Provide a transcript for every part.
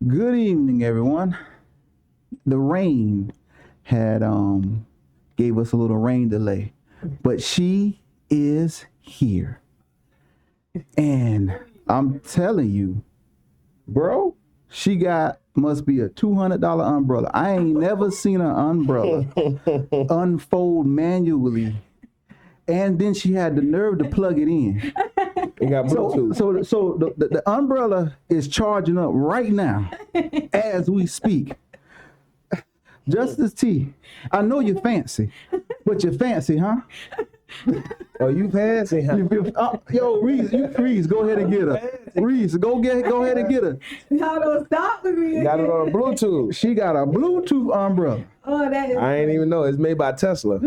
Good evening, everyone. The rain had gave us a little rain delay, but she is here, and I'm telling you, bro, she must be a $200 umbrella. I ain't never seen an umbrella unfold manually, and then she had the nerve to plug it in. It got Bluetooth. So the umbrella is charging up right now as we speak. Justice T, I know you're fancy, but you're fancy, huh? Oh, you fancy, huh? Yo, Reese, go ahead and get her. Reese, go ahead and get her. Y'all don't stop with me. Got it on Bluetooth. She got a Bluetooth umbrella. Oh, that is. I ain't even know. It's made by Tesla.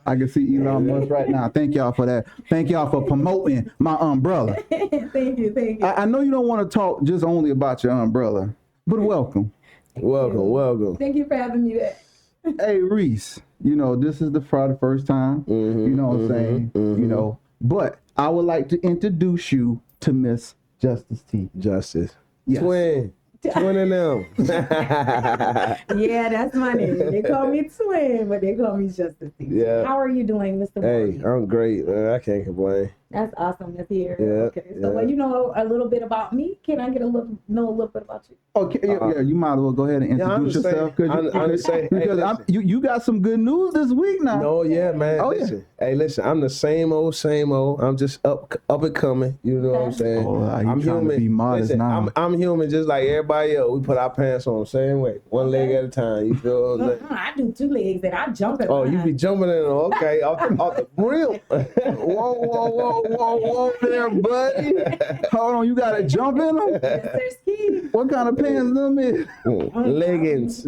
I can see Elon Musk right now. Thank y'all for that. Thank y'all for promoting my umbrella. Thank you. I know you don't want to talk just only about your umbrella, but welcome. Welcome. Thank you for having me there. Hey, Reese, this is the first time, you know what I'm saying, but I would like to introduce you to Miss Justice T. Justice. Yes. Twin and them. Yeah, that's my name. They call me Twin, but they call me Justice T. Yeah. How are you doing, Mr. Hey, Morgan? I'm great. I can't complain. That's awesome to hear. Yeah, Okay. So, well, you know a little bit about me. Can I know a little bit about you? Okay, yeah, you might as well go ahead and introduce yourself. Because you got some good news this week now. No, yeah, man. Oh, listen. Yeah. Hey, listen, I'm the same old. I'm just up and coming. You know what I'm saying? Oh, I'm human. To be modest listen, now. I'm human just like everybody else. We put our pants on the same way. One leg at a time. You feel what I'm saying? I do 2 legs and I jump at Oh, you be jumping in. Okay, off the rim. Whoa there, buddy. Hold on, you got to jump in them? Yes, sir, What kind of pants them is? Leggings.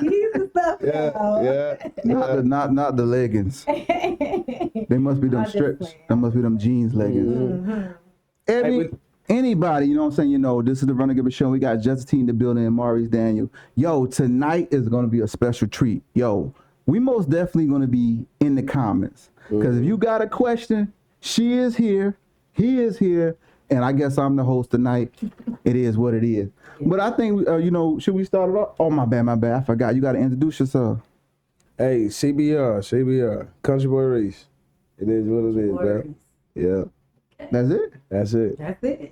Jesus stuff. Yeah. Not the leggings. They must be them strips. That must be them jeans leggings. Anybody, you know what I'm saying? This is the Vernon Gilbert Show. We got Justice T in the building and Maurice Daniel. Yo, tonight is going to be a special treat. Yo, we most definitely going to be in the comments. Because if you got a question, she is here, he is here, and I guess I'm the host tonight. It is what it is. But I think, should we start it off? Oh, my bad. I forgot. You got to introduce yourself. Hey, CBR, Country Boy Reese. It is what it is, bro. Yeah. That's it? That's it.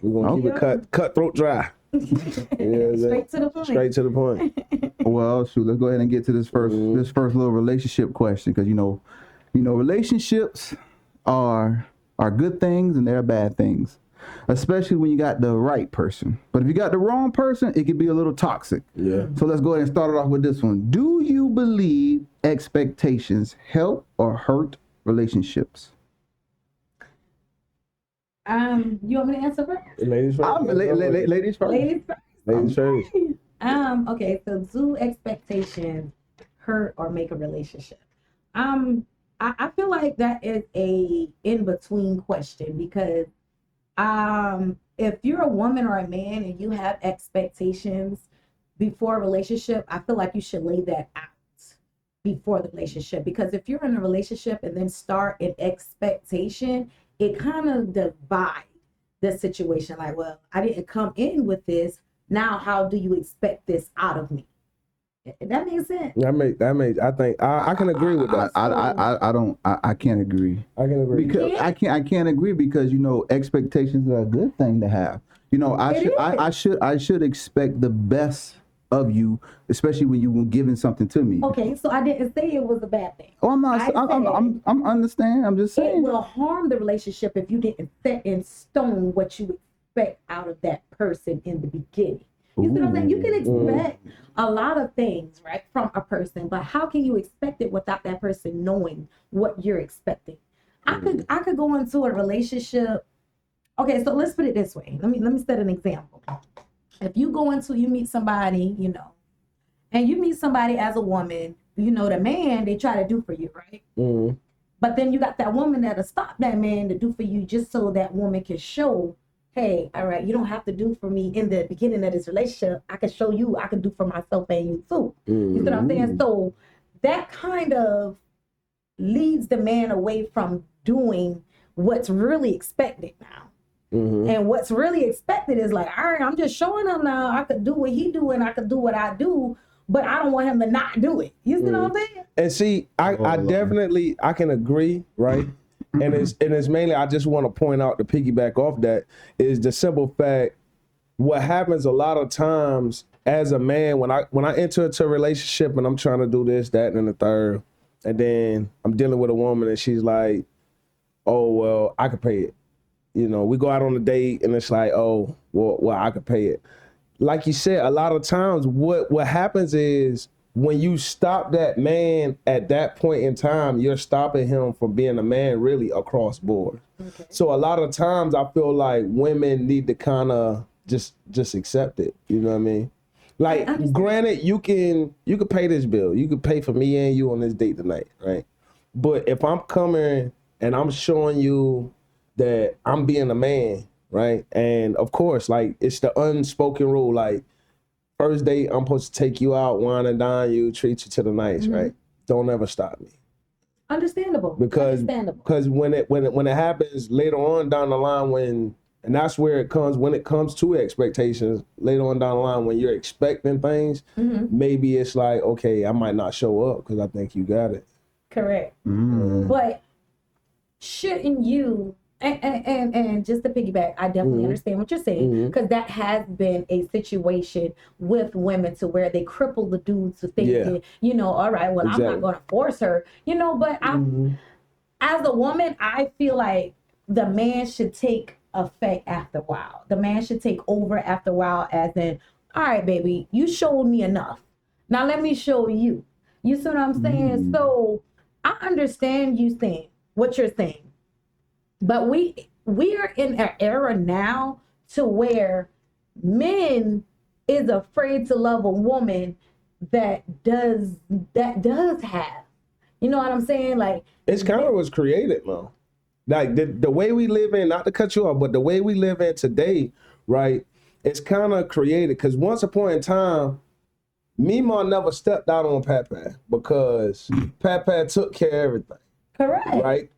We're going to keep it cutthroat dry. Straight to the point. Well, shoot, let's go ahead and get to this first little relationship question, because relationships are good things and they're bad things, especially when you got the right person. But if you got the wrong person, it could be a little toxic. Yeah. So let's go ahead and start it off with this one. Do you believe expectations help or hurt relationships? You want me to answer first? Ladies first. Ladies first. Ladies first. Okay, so do expectations hurt or make a relationship? I feel like that is a in-between question, because if you're a woman or a man and you have expectations before a relationship, I feel like you should lay that out before the relationship. Because if you're in a relationship and then start an expectation, it kind of divides the situation. Like, well, I didn't come in with this. Now, how do you expect this out of me? That makes sense. I think I can agree with that. I can't agree. I can agree. Because I can't agree because expectations are a good thing to have. I should expect the best of you, especially when you were giving something to me. Okay, so I didn't say it was a bad thing. Oh, I'm not. I'm understand. I'm just saying. It will harm the relationship if you didn't set in stone what you expect out of that person in the beginning. You see what I'm saying? You can expect a lot of things, right, from a person, but how can you expect it without that person knowing what you're expecting? I could go into a relationship. Okay, so let's put it this way. Let me set an example. If you meet somebody, and you meet somebody as a woman, the man, they try to do for you, right? Mm-hmm. But then you got that woman that'll stop that man to do for you just so that woman can show, hey, all right, you don't have to do for me in the beginning of this relationship. I can show you, I can do for myself and you too. You see what I'm saying? So that kind of leads the man away from doing what's really expected now. And what's really expected is like, all right, I'm just showing him now I could do what he do and I could do what I do, but I don't want him to not do it. You see what I'm saying? And see, I definitely, I can agree, right? And it's mainly, I just want to point out, to piggyback off that, is the simple fact, what happens a lot of times as a man, when I enter into a relationship and I'm trying to do this, that, and the third, and then I'm dealing with a woman and she's like, oh, well, I could pay it. You know, we go out on a date and it's like, oh, well, I could pay it. Like you said, a lot of times what happens is when you stop that man at that point in time, you're stopping him from being a man really across board. Okay. So a lot of times I feel like women need to kind of just accept it. You know what I mean? Like, granted, you can pay this bill. You can pay for me and you on this date tonight, right? But if I'm coming and I'm showing you that I'm being a man, right? And of course, like, it's the unspoken rule, like, first date, I'm supposed to take you out, wine and dine you, treat you to the nice, right? Don't ever stop me. Understandable. Because when it happens later on down the line, and that's where it comes, when it comes to expectations, later on down the line, when you're expecting things, maybe it's like, okay, I might not show up because I think you got it. Correct. But shouldn't you, and just to piggyback, I definitely understand what you're saying, because that has been a situation with women to where they cripple the dudes to thinking, you know, all right, well, exactly. I'm not going to force her, you know, but as a woman, I feel like the man should take effect after a while. The man should take over after a while, as in, all right, baby, you showed me enough. Now let me show you. You see what I'm saying? So I understand you saying what you're saying. But we are in an era now to where men is afraid to love a woman that does have. You know what I'm saying? Like, it's kind of was created, though. Like the way we live in, not to cut you off, but the way we live in today, right? It's kind of created, because once upon a time, Mima never stepped out on Papa because Papa took care of everything. Correct. Right?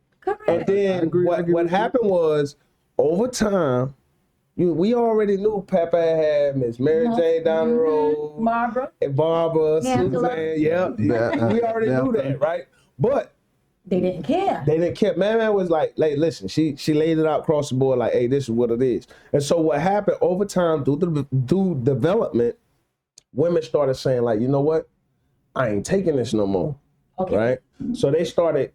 And then what happened was, over time, we already knew Papa had Miss Mary Jane down the road, Barbara, Suzanne, we already knew that, right? But they didn't care. Man was like, listen, she laid it out across the board, like, hey, this is what it is. And so what happened over time, through development, women started saying, like, you know what? I ain't taking this no more. Okay. Right? So they started.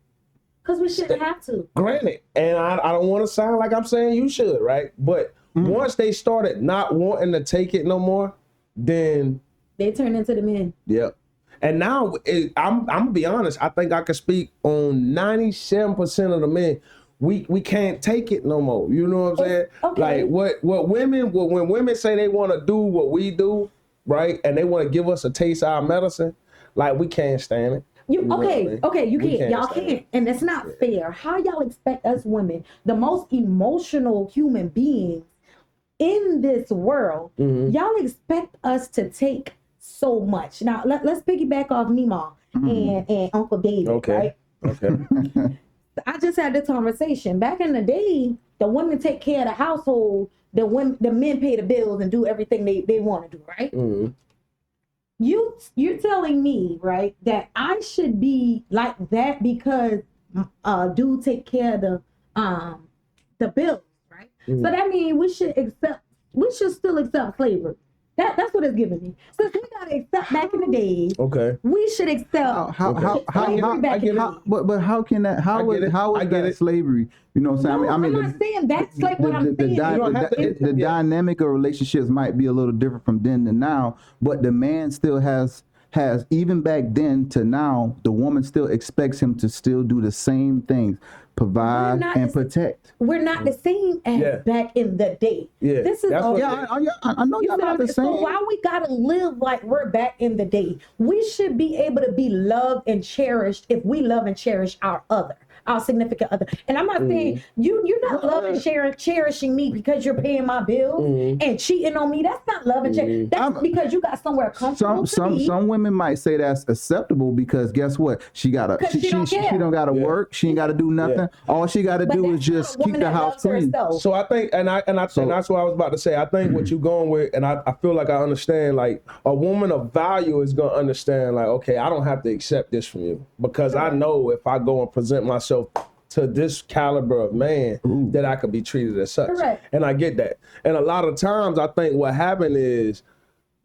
Because we shouldn't have to. Granted. And I don't want to sound like I'm saying you should, right? But once they started not wanting to take it no more, then they turned into the men. Yep. And now, I'm gonna be honest, I think I can speak on 97% of the men. We can't take it no more. You know what I'm saying? Okay. Like when women say they want to do what we do, right? And they want to give us a taste of our medicine, like, we can't stand it. You can't. Y'all can't. And that's not fair. How y'all expect us women, the most emotional human beings in this world, y'all expect us to take so much? Now, let's piggyback off Mima and Uncle David, right? Okay. I just had this conversation. Back in the day, the women take care of the household, the men pay the bills and do everything they want to do, right? You're telling me, right, that I should be like that because dude take care of the bills, right? So that means we should still accept slavery. That's what it's giving me. Since we gotta accept back in the days, we should accept slavery back in the days. But how can that? How is that slavery? You know what I'm saying? I'm not saying that's like what I'm saying. The dynamic of relationships might be a little different from then to now, but the man still has even back then to now, the woman still expects him to still do the same things, provide and protect. We're not the same as back in the day. Yeah. This is I know y'all not the same. So why we gotta live like we're back in the day? We should be able to be loved and cherished if we love and cherish our other. our significant other. And I'm not saying you're not loving, cherishing me because you're paying my bills and cheating on me. That's not love and cherishing. That's because you got somewhere comfortable to be. Some women might say that's acceptable because guess what? She don't gotta work. She ain't gotta do nothing. Yeah. All she gotta do is just keep the house clean. So I think, and that's what I was about to say. I think what you're going with, and I feel like I understand. Like a woman of value is gonna understand. Like, okay, I don't have to accept this from you because I know if I go and present myself to this caliber of man, that I could be treated as such. Correct. And I get that. And a lot of times I think what happened is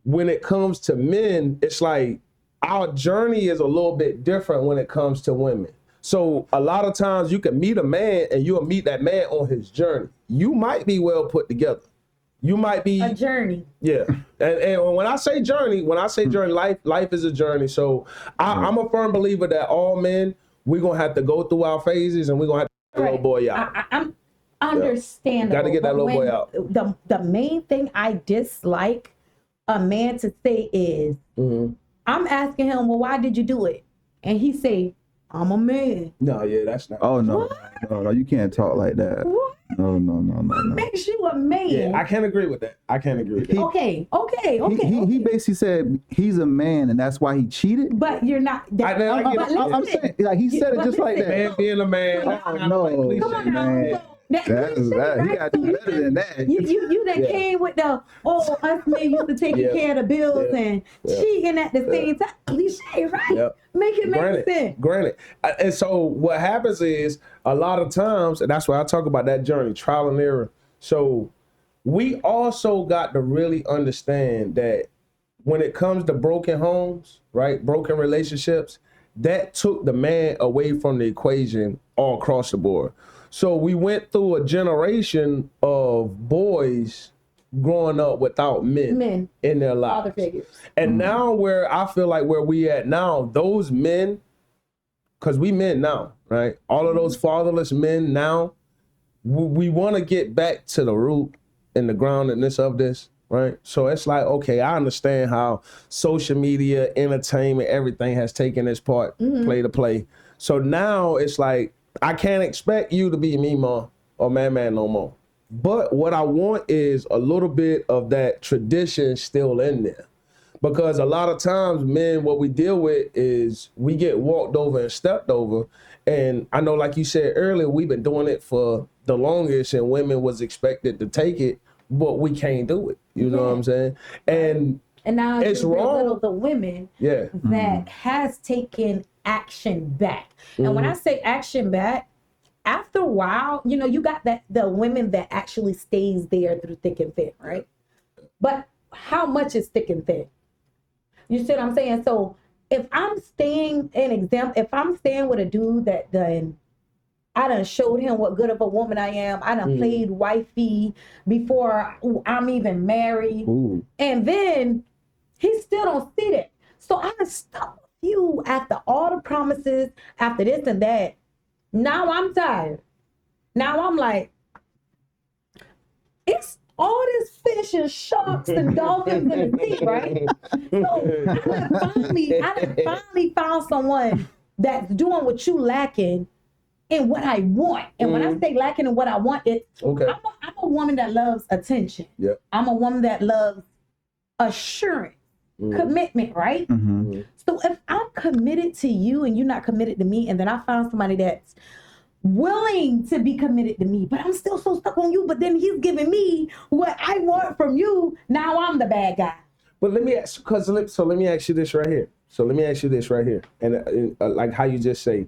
when it comes to men, it's like our journey is a little bit different when it comes to women. So a lot of times you can meet a man and you'll meet that man on his journey. You might be well put together. You might be a journey. Yeah. And when I say journey, life is a journey. So I'm a firm believer that all men, we're going to have to go through our phases and we're going to have to get the little boy out. I'm understandable. Got to get that little boy out. The main thing I dislike a man to say is, I'm asking him, well, why did you do it? And he say, I'm a man. No, yeah, that's not. Oh, no. No, you can't talk like that. What? No. What makes you a man? Yeah, I can't agree with that. Okay. He basically said he's a man and that's why he cheated. But you're not. I'm saying, like he said it just like that. Man being a man. Oh, no. Come on now. Man. That. He got to do better than that. You done came with the, us men used to taking care of the bills and cheating at the same time. Cliche, right? Yep. Make it make sense. Granted. And so what happens is a lot of times, and that's why I talk about that journey, trial and error. So we also got to really understand that when it comes to broken homes, right, broken relationships, that took the man away from the equation all across the board. So we went through a generation of boys growing up without men in their lives. Father figures. And now where I feel like where we at now, those men, because we men now, right? All of those fatherless men now, we want to get back to the root and the groundedness of this, right? So it's like, okay, I understand how social media, entertainment, everything has taken its part, play to play. So now it's like, I can't expect you to be me, ma, or man no more. But what I want is a little bit of that tradition still in there. Because a lot of times, men, what we deal with is we get walked over and stepped over. And I know, like you said earlier, we've been doing it for the longest and women was expected to take it, but we can't do it. You know what I'm saying? And now it's wrong. The women that has taken action back. And when I say action back, after a while, you got the women that actually stays there through thick and thin, right? But how much is thick and thin? You see what I'm saying? So if I'm staying if I'm staying with a dude that I done showed him what good of a woman I am. I done played wifey before I'm even married. And then he still don't see that. So I done stuck with you after all the promises, after this and that. Now I'm tired. Now I'm like, it's all this fish and sharks and dolphins in the sea, right? So I done finally found someone that's doing what you lacking in what I want. And when I say lacking in what I want, I'm a woman that loves attention. Yep. I'm a woman that loves assurance, commitment, right? So if I'm committed to you and you're not committed to me, and then I found somebody that's willing to be committed to me, but I'm still so stuck on you, but then he's giving me what I want from you, now I'm the bad guy. But let me ask you this right here. And like how you just say,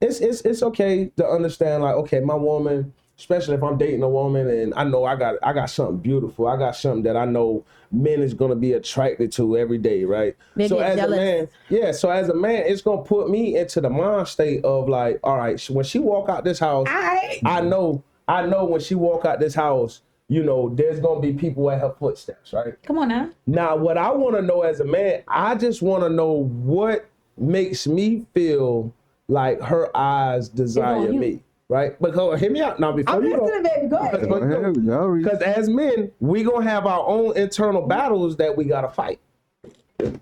it's okay to understand, like, okay, my woman, especially if I'm dating a woman and I know I got something beautiful. I got something that I know men is going to be attracted to every day, right? So as a man, it's going to put me into the mind state of like, all right, when she walk out this house, I know when she walk out this house, there's going to be people at her footsteps, right? Come on now. Now, what I want to know as a man, I just want to know what makes me feel like her eyes desire me. Right? Because hear me out now before you go. Baby. Go ahead. Because as men, we gonna have our own internal battles that we gotta fight.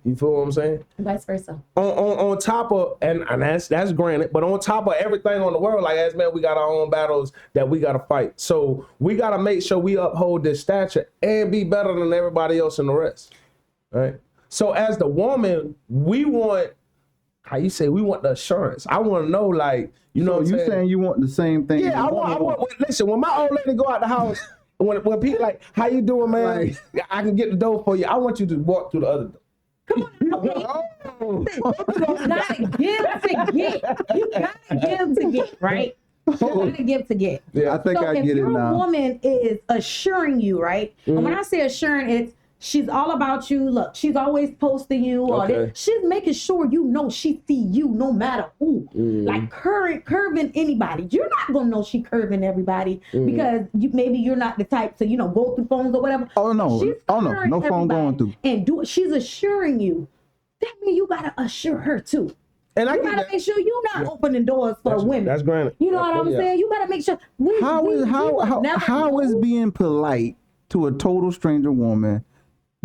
You feel what I'm saying? Vice versa. On top of, and that's granted, but on top of everything on the world, like as men, we got our own battles that we got to fight. So we got to make sure we uphold this stature and be better than everybody else in the rest. Right? So as the woman, we want, how you say, we want the assurance. I want to know, like, you know, so you saying you want the same thing? Yeah, I want. Listen, when my old lady go out the house, when people like, how you doing, man? I can get the dough for you. I want you to walk through the other door. Come on, okay. You gotta give to get. You gotta give to get, right? You gotta give to get. Yeah, I think so I get it now. If your woman is assuring you, right? And when I say assuring, it's she's all about you. Look, she's always posting you. Or she's making sure you know she see you no matter who. Like curving anybody. You're not gonna know she curving everybody because maybe you're not the type to go through phones or whatever. Oh no! She's No phone going through. And she's assuring you. That means you gotta assure her too. And you gotta make sure you're not opening doors for women. That's granted. You know what I'm saying? You gotta make sure. How is being polite to a total stranger woman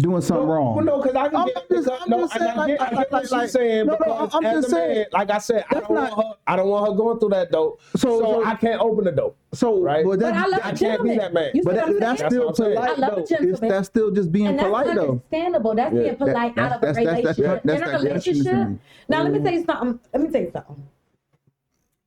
doing something wrong? Well, no, because I get what she's saying. I'm just saying, like I said, I don't want her going through that though. So I can't open the door. So right, but I can't be that man. But that's still polite though. That's still just being polite though. That's understandable. That's being polite out of a relationship. In a relationship. Now let me tell you something.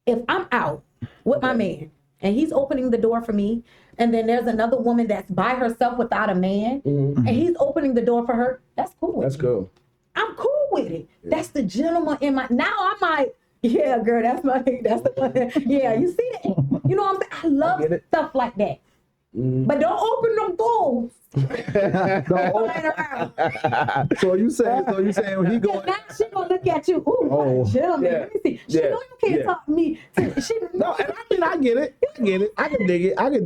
If I'm out with my man and he's opening the door for me, and then there's another woman that's by herself without a man, and he's opening the door for her, that's cool. That's cool. I'm cool with it. That's the gentleman in my. Now I might. Yeah, girl, that's the one. Yeah, you see that? You know what I'm saying? I love stuff like that. But don't open them doors. So you saying when he going? Now she gonna look at you. Ooh, gentleman. Let me see. She know you can't talk to me. No, and I get it. I can dig it. I can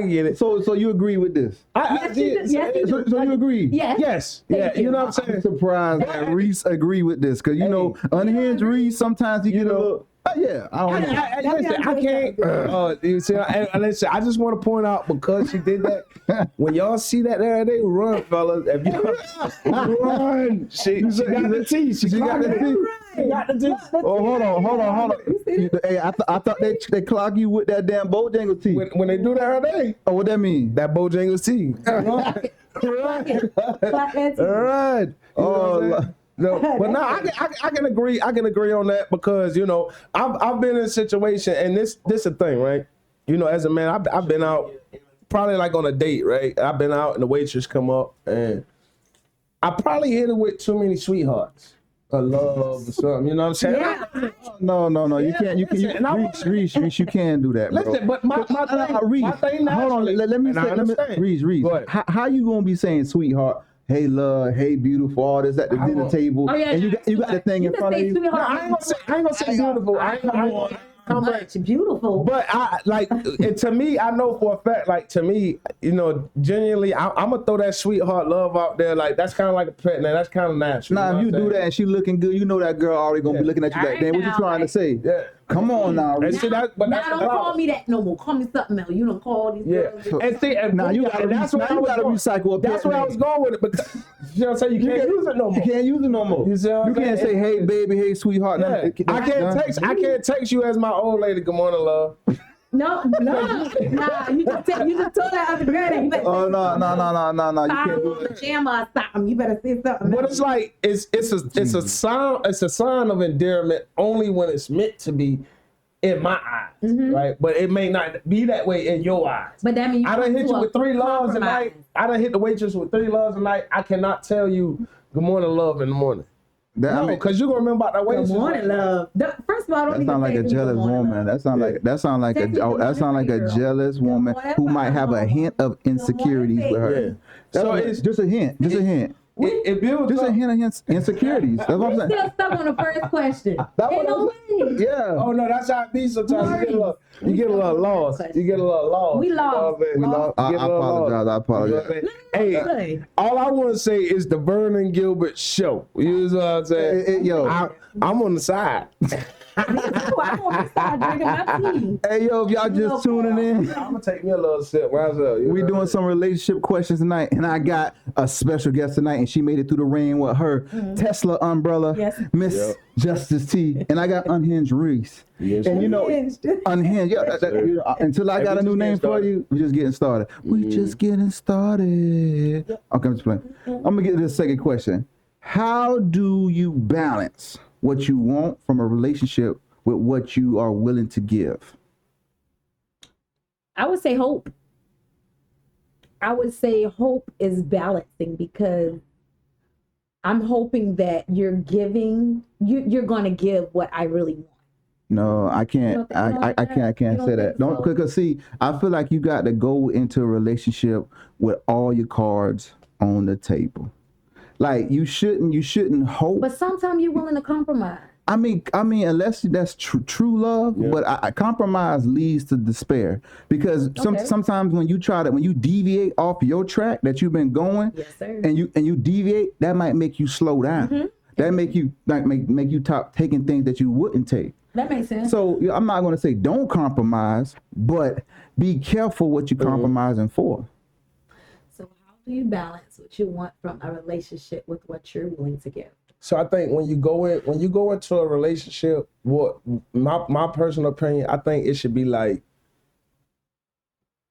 get it. So you agree with this? So you agree? Yes. Yeah. You know what I'm saying? I'm surprised that Reese agree with this because unhinged Reese sometimes he get a little. Yeah, I don't know. Listen, I can't. You see, listen, I just want to point out because she did that. When y'all see that there, they run, fellas. If you run, she got the tea. She got the tea. She got the tea. Oh, hold on. Hey, I thought they clock you with that damn Bojangles tea. When they do that, are they? Oh, what that mean? That Bojangles tea. Right. Oh. No, but no, I can agree. I can agree on that because I've been in a situation, and this is a thing, right? As a man, I've been out probably like on a date, right? I've been out and the waitress come up, and I probably hit her with too many sweethearts, or love or something. You know what I'm saying? Yeah. No, you can't. You Reese, you can't do that, bro. Listen, but my thing. Hold on, let me say, Reese. How you gonna be saying sweetheart? Hey, love, hey, beautiful, all this at the dinner table, and you got the thing in front of you. No, I ain't gonna say beautiful. I ain't gonna say beautiful. But and to me, I know for a fact, like to me, genuinely, I'm gonna throw that sweetheart love out there. Like that's kind of like a pet, man. That's kind of natural. Nah, if you do that and she looking good, that girl already gonna be looking at you like, damn, what you trying to say? Yeah. Come on now, Reese. See, don't call me that no more. Call me something else. You don't call these girls. And see, you gotta recycle a pet. That's where I was going with it. Because you know what I'm saying? You can't use it no more. You can't use it no more. You can't say, hey, baby, hey, sweetheart. Yeah. I can't text you as my old lady. Good morning, love. No. Nah, you just told that other girl that you better no. You can't do it. Pajama or something. You better say something. But it's like it's a sign of endearment only when it's meant to be in my eyes, right? But it may not be that way in your eyes. But that means I done hit you with 3 loves a night. I done hit the waitress with 3 loves a night. I cannot tell you good morning, love in the morning. Because you're gonna remember about that waitress. Good morning, love. First of all, that sound like a jealous woman. That sound like a jealous woman who might have a hint of insecurities with her. Yeah. So it's just a hint. It builds just a hint of insecurities. That's what I'm saying. Still stuck on the first question. Yeah. Oh no, that's how it be sometimes. You get a little lost. We lost. I apologize. Hey, all I want to say is the Vernon Gilbert show. You know what I'm saying? Yo, I'm on the side. I'm gonna start drinking my tea. Hey, yo, if y'all just tuning in, I'm gonna take me a little sip. What's up? we doing some relationship questions tonight, and I got a special guest tonight, and she made it through the rain with her Tesla umbrella, Miss Justice T, and I got Unhinged Reese. Yes, and you know, Unhinged. Yeah, until I got a new name for you, we're just getting started. We just getting started. Okay, I'm just playing. I'm gonna get to this second question. How do you balance what you want from a relationship with what you are willing to give? I would say hope. I would say hope is balancing, because I'm hoping that you're giving, you're going to give what I really want. No, I can't. I can't say that. Don't, because see, I feel like you got to go into a relationship with all your cards on the table. Like you shouldn't hope. But sometimes you're willing to compromise. I mean, unless that's true love, but I compromise leads to despair, because sometimes when you deviate off your track that you've been going, yes, sir, and you deviate, that might make you slow down. That make you make you stop taking things that you wouldn't take. That makes sense. So I'm not going to say don't compromise, but be careful what you're compromising for. So how do you balance what you want from a relationship with what you're willing to give? So I think when you go into a relationship, what my personal opinion, I think it should be like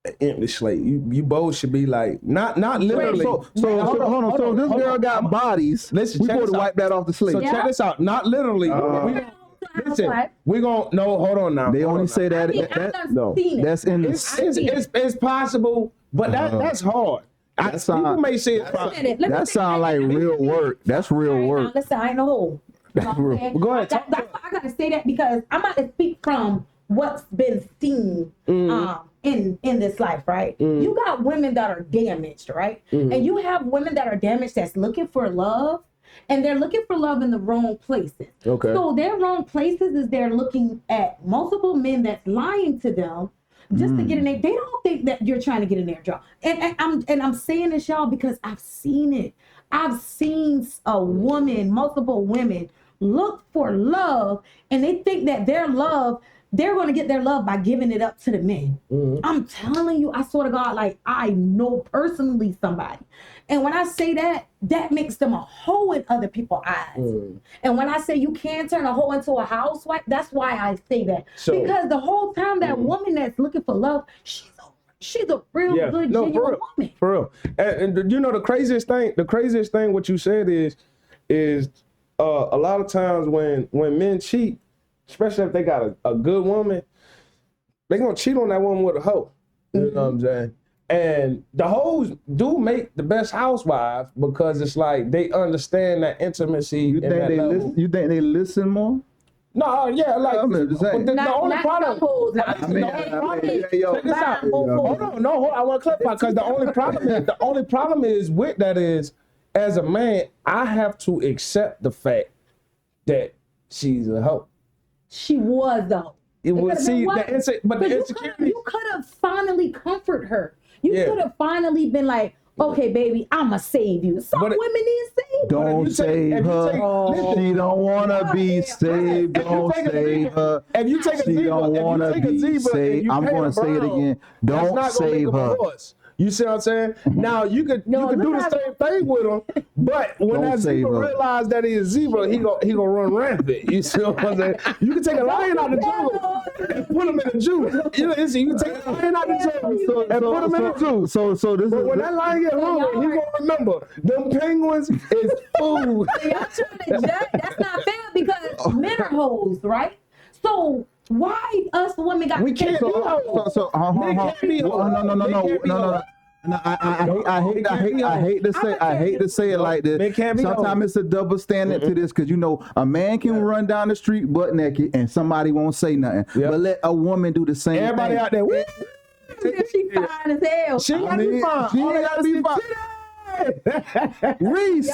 an empty slate. You both should be like not literally. So hold on. So this girl got bodies. Listen, we supposed to wipe that off the slate. So check this out. Not literally. Hold on now. They only say that. That's in the. It's possible, but that's hard. People may say that sound like real work. That's real work. Listen, I ain't no hole. That's real. Go ahead. That's why I gotta say that, because I'm about to speak from what's been seen in this life, right? You got women that are damaged, right? And you have women that are damaged that's looking for love, and they're looking for love in the wrong places. Okay. So their wrong places is they're looking at multiple men that's lying to them just to get in there. They don't think that you're trying to get in their job. And I'm saying this, y'all, because I've seen it. I've seen multiple women look for love, and they think that they're going to get their love by giving it up to the men. I'm telling you, I swear to God, like I know personally somebody. And when I say that makes them a hoe in other people's eyes. And when I say you can turn a hoe into a housewife, that's why I say that. Because the whole time that woman that's looking for love, she's a real good, genuine woman. For real. And you know the craziest thing what you said is a lot of times when men cheat, especially if they got a good woman, they gonna cheat on that woman with a hoe. You know what I'm saying? And the hoes do make the best housewives, because it's like they understand that intimacy. You think they listen more? No, yeah, like I'm just saying. the only problem. Check this out. Hold on, I want to clarify, because the only problem is with that is, as a man, I have to accept the fact that she's a hoe. She was though. It was the insecurity. You could have finally comforted her. You could have finally been like, okay, baby, I'ma save you. Some women need saved. Don't save her. She don't wanna be saved. Don't save her. If you take a zebra, she don't wanna be saved. I'm gonna say it again. Don't save her. You see what I'm saying? Now you could do the same thing with him, but when that zebra realizes that he's a zebra, he gonna run rampant. You see what I'm saying? You can take a lion out the jungle and put him in the zoo. You can take a lion out the jungle and put him in the zoo. So this but when that lion get hungry, he gonna remember them penguins is food. Y'all trying to judge? That's not fair, because men are hoes, right? So why us women got? We can't be hoes. No. I hate to say it like this. Sometimes it's a double standard to this, because a man can run down the street butt naked and somebody won't say nothing. But let a woman do the same thing. Everybody out there, she fine as hell. She gotta be fine. Reese,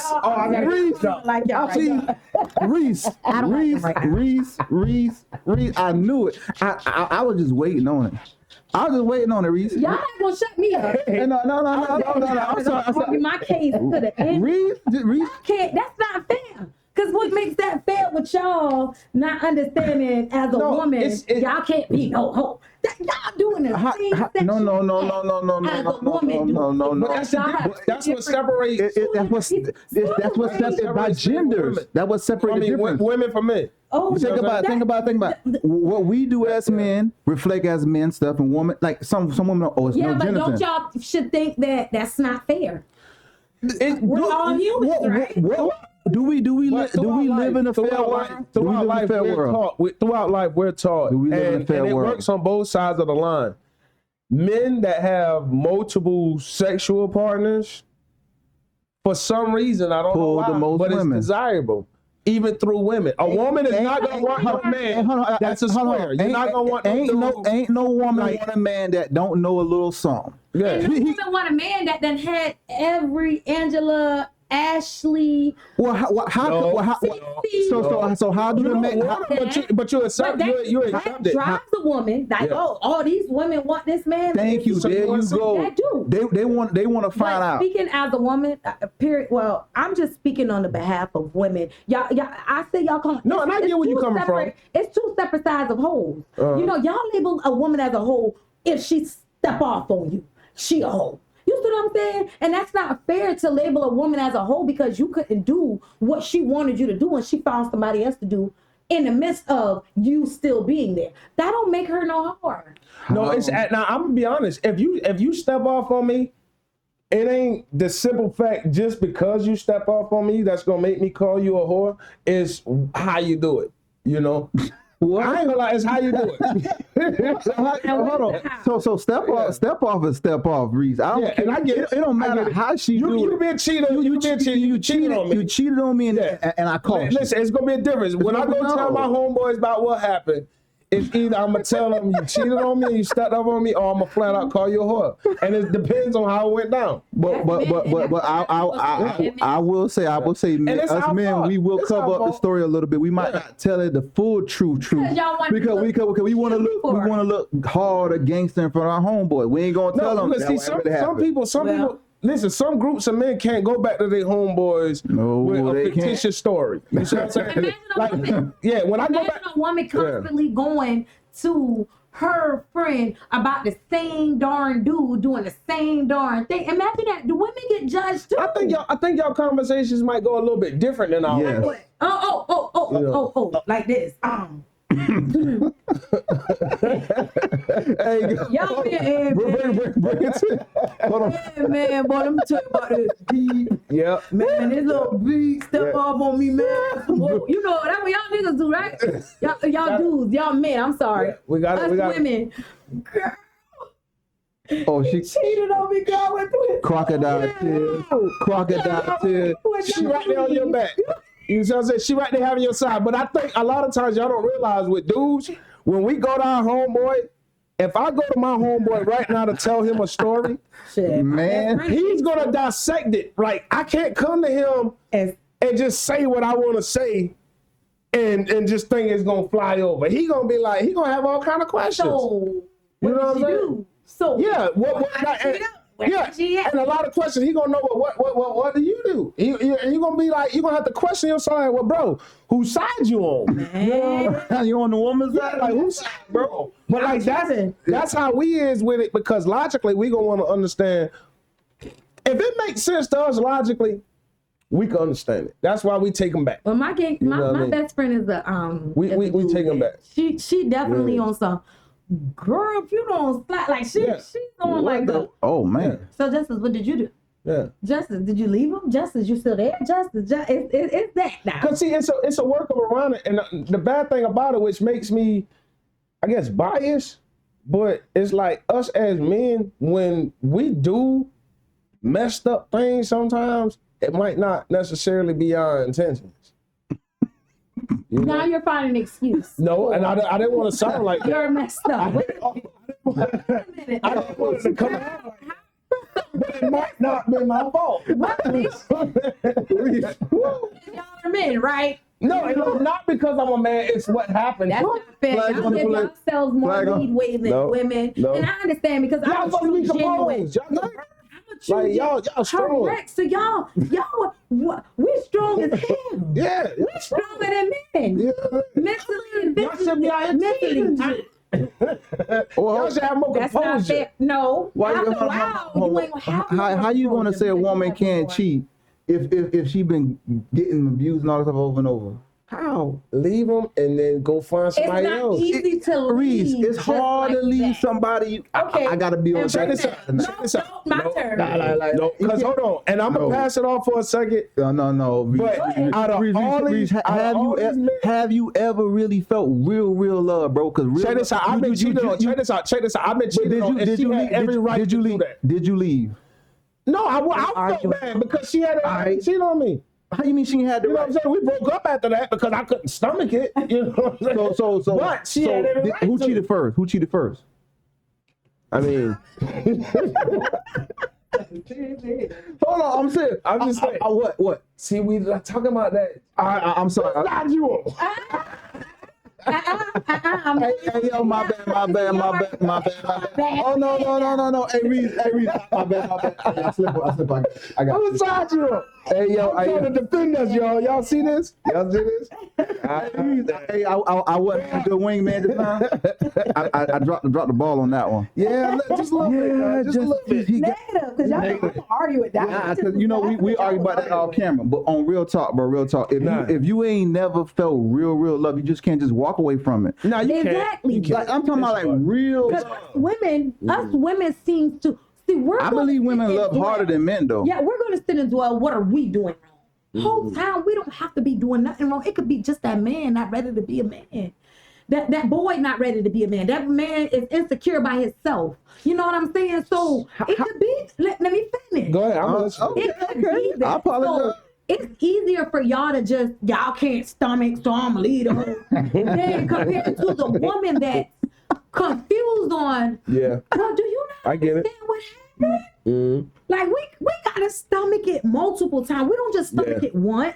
Reese. I knew it. I was just waiting on it. Reese. Y'all not gonna shut me up. No. I'm sorry. My case to the end. Reese. That's not fair. Because is what makes that fair with y'all not understanding as a woman. Y'all can't be no hoe. Y'all doing the same thing. No. That's what separates. That's what separates by genders. That was separated difference. Women from men. Oh, think about what we do as men reflect as men stuff, and women like some women. Oh, it's yeah, no but gender don't thing. y'all should think that that's not fair. We're all humans, right? Do we live in a fair world? Throughout life, we're taught. Do we live in a fair and world? It works on both sides of the line. Men that have multiple sexual partners, for some reason, I don't know why, but it's desirable. Even through women, a woman is not gonna want no man. That's a square. You're not gonna want ain't no woman want a man that don't know a little something. Yeah. And no woman want a man that done had every Angela, Ashley. So how do you make? But you accept you accept it. Drives a woman like, all these women want this man. Thank you. There you go. That do. They want to find out. Speaking as a woman, period. Well, I'm just speaking on the behalf of women. Y'all. I say y'all come. No, and I get where you coming from. It's two separate sides of hoes. Y'all label a woman as a hoe if she step off on you. She a hoe. You see what I'm saying? And that's not fair to label a woman as a hoe because you couldn't do what she wanted you to do and she found somebody else to do in the midst of you still being there. That don't make her no whore. No, now I'm gonna be honest. If you step off on me, it ain't the simple fact just because you step off on me that's gonna make me call you a whore. It's how you do it. You know. Well, I ain't gonna lie, it's how you do it. Hold on. So step off is step off, Reese. I don't care. And I get it. It don't matter how she do it. You been cheated. You cheated on me. You cheated on me, and I caught you. Listen, it's gonna be a difference. When I go tell my homeboys about what happened, it's either I'm gonna tell them you cheated on me, you stepped up on me, or I'm gonna flat out call you a whore. And it depends on how it went down. But I will say, us men, we will cover up the story a little bit. We might not tell it the full truth because we want to look hard or gangster in front of our homeboy. We ain't gonna tell them. Some people. Listen, some groups of men can't go back to their homeboys with a fictitious story. You see what I'm saying? When I go back, a woman constantly going to her friend about the same darn dude doing the same darn thing. Imagine that. Do women get judged too? I think y'all conversations might go a little bit different than ours. Yes. Like this. Hey, y'all bring it to. Hold on. Man, boy, let me tell you about this beat. Yeah. Man, this little beat step off on me, man. Well, you know, that's what y'all niggas do, right? Y'all dudes, y'all men, I'm sorry. Yeah, we got it. Women. Girl. Oh, she cheated on me, girl. With crocodile tears. Crocodile tears. She right there on your back. You know what I'm saying? She right there having your side. But I think a lot of times y'all don't realize with dudes, when we go to our homeboy, if I go to my homeboy right now to tell him a story, man, he's gonna dissect it. Like I can't come to him and just say what I want to say and just think it's gonna fly over. He gonna be like, he gonna have all kind of questions. So, you know what I'm saying? So yeah, and a lot of questions. He gonna know what do you do? You gonna be like, you gonna have to question yourself. Like, well, bro, whose side you on? You on the woman's side? Like, whose side, bro? But like that's how we is with it because logically we gonna want to understand. If it makes sense to us logically, we can understand it. That's why we take them back. Well, my best friend is the we take them back. She definitely on some. Girl, if you don't slap, like she's on like the. Oh man. So Justice, what did you do? Yeah. Justice, did you leave him? Justice, you still there? Justice, it's that now. Cause see, it's a work around it, and the bad thing about it, which makes me, I guess, biased, but it's like us as men, when we do messed up things, sometimes it might not necessarily be our intentions. Now you're finding an excuse. No, and I didn't want to sound like that. You're messed up. I didn't want it to come out. But it might not be my fault. Y'all are men, right? No, not because I'm a man. It's what happened. That's not fair. Y'all give yourselves more leeway than women. And I understand because I'm a true genuine. Like y'all strong. Correct. So y'all, we're strong as hell. Yeah. We're stronger than men. Yeah. Mentally and Y'all should be out here teasing shit. Y'all should have more That's composure. not fair. No. Why, After a while, you ain't gonna have how you gonna say a woman can't cheat if she been getting abused and all that stuff over and over? How? Leave them and then go find somebody It's not else. easy to Reese, leave. it's hard to leave somebody. I gotta be on And check Vernon, this out. No, my turn. No, because hold on, and I'm gonna pass it off for a second. No. But out of all these, have you ever really felt real love, bro? Because check this out. I've been cheated on. Check this out. I've been cheated on. Did you leave? Did you leave? No, I felt bad because she had to cheat on me. How you mean she had the You know right? what I'm saying? We broke up after that because I couldn't stomach it. You know what I'm saying? So but she had every right who to. cheated first? Who cheated first? I mean, hold on, I'm serious. I'm just saying. What? See, we like talking about that. I'm sorry. What side you on? Hey, yo, my bad. Oh no. Hey, Reese, my bad. I slip. I got What side you on? Hey, yo, I'm trying to defend us, y'all. Y'all see this? Y'all see this? Hey, I wasn't a good wingman this time. I dropped the ball on that one. Yeah, just a little bit. Just a little bit. Negative, because y'all don't argue with that. Nah, 'cause, you know, we argue about that off camera, but on real talk, bro, real talk. If you ain't never felt real love, you just can't just walk away from it. No, you Exactly. can't. Like I'm talking about like real. Because us women seem to see. I believe women love harder than men, though. Yeah, we're gonna sit and dwell. What are we doing wrong? Whole time we don't have to be doing nothing wrong. It could be just that man not ready to be a man. That boy not ready to be a man. That man is insecure by himself. You know what I'm saying? So it could be. Let me finish. Go ahead. I'm gonna listen. It could be that. I apologize. So, it's easier for y'all to just, y'all can't stomach, so I'm a leader. Then compared to the woman that's confused on, Yeah. well, do you not I get it. understand what happened? Like, we gotta stomach it multiple times. We don't just stomach it once.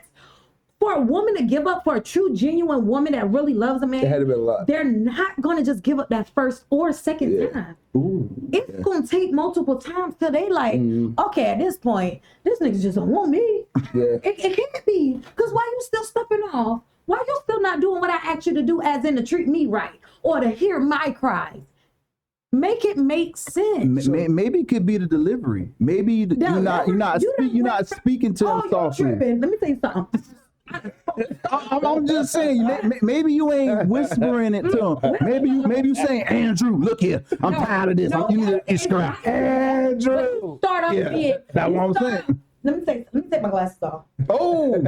For a woman to give up, for a true, genuine woman that really loves a man, It had to be a lot. they're not gonna just give up that first or second time. It's gonna take multiple times till they like, okay, at this point, this nigga just don't want me. Yeah. It can't be. Because why you still stepping off? Why you still not doing what I asked you to do, as in to treat me right or to hear my cries? Make it make sense. Maybe it could be the delivery. Maybe you're not speaking to him softly. Let me tell you something. I'm just saying, maybe you ain't whispering it to him. Maybe you saying, Andrew, look here, I'm tired of this. You need to scrap. Andrew. Start off being. That's what I'm saying. Let me take my glasses off. Oh,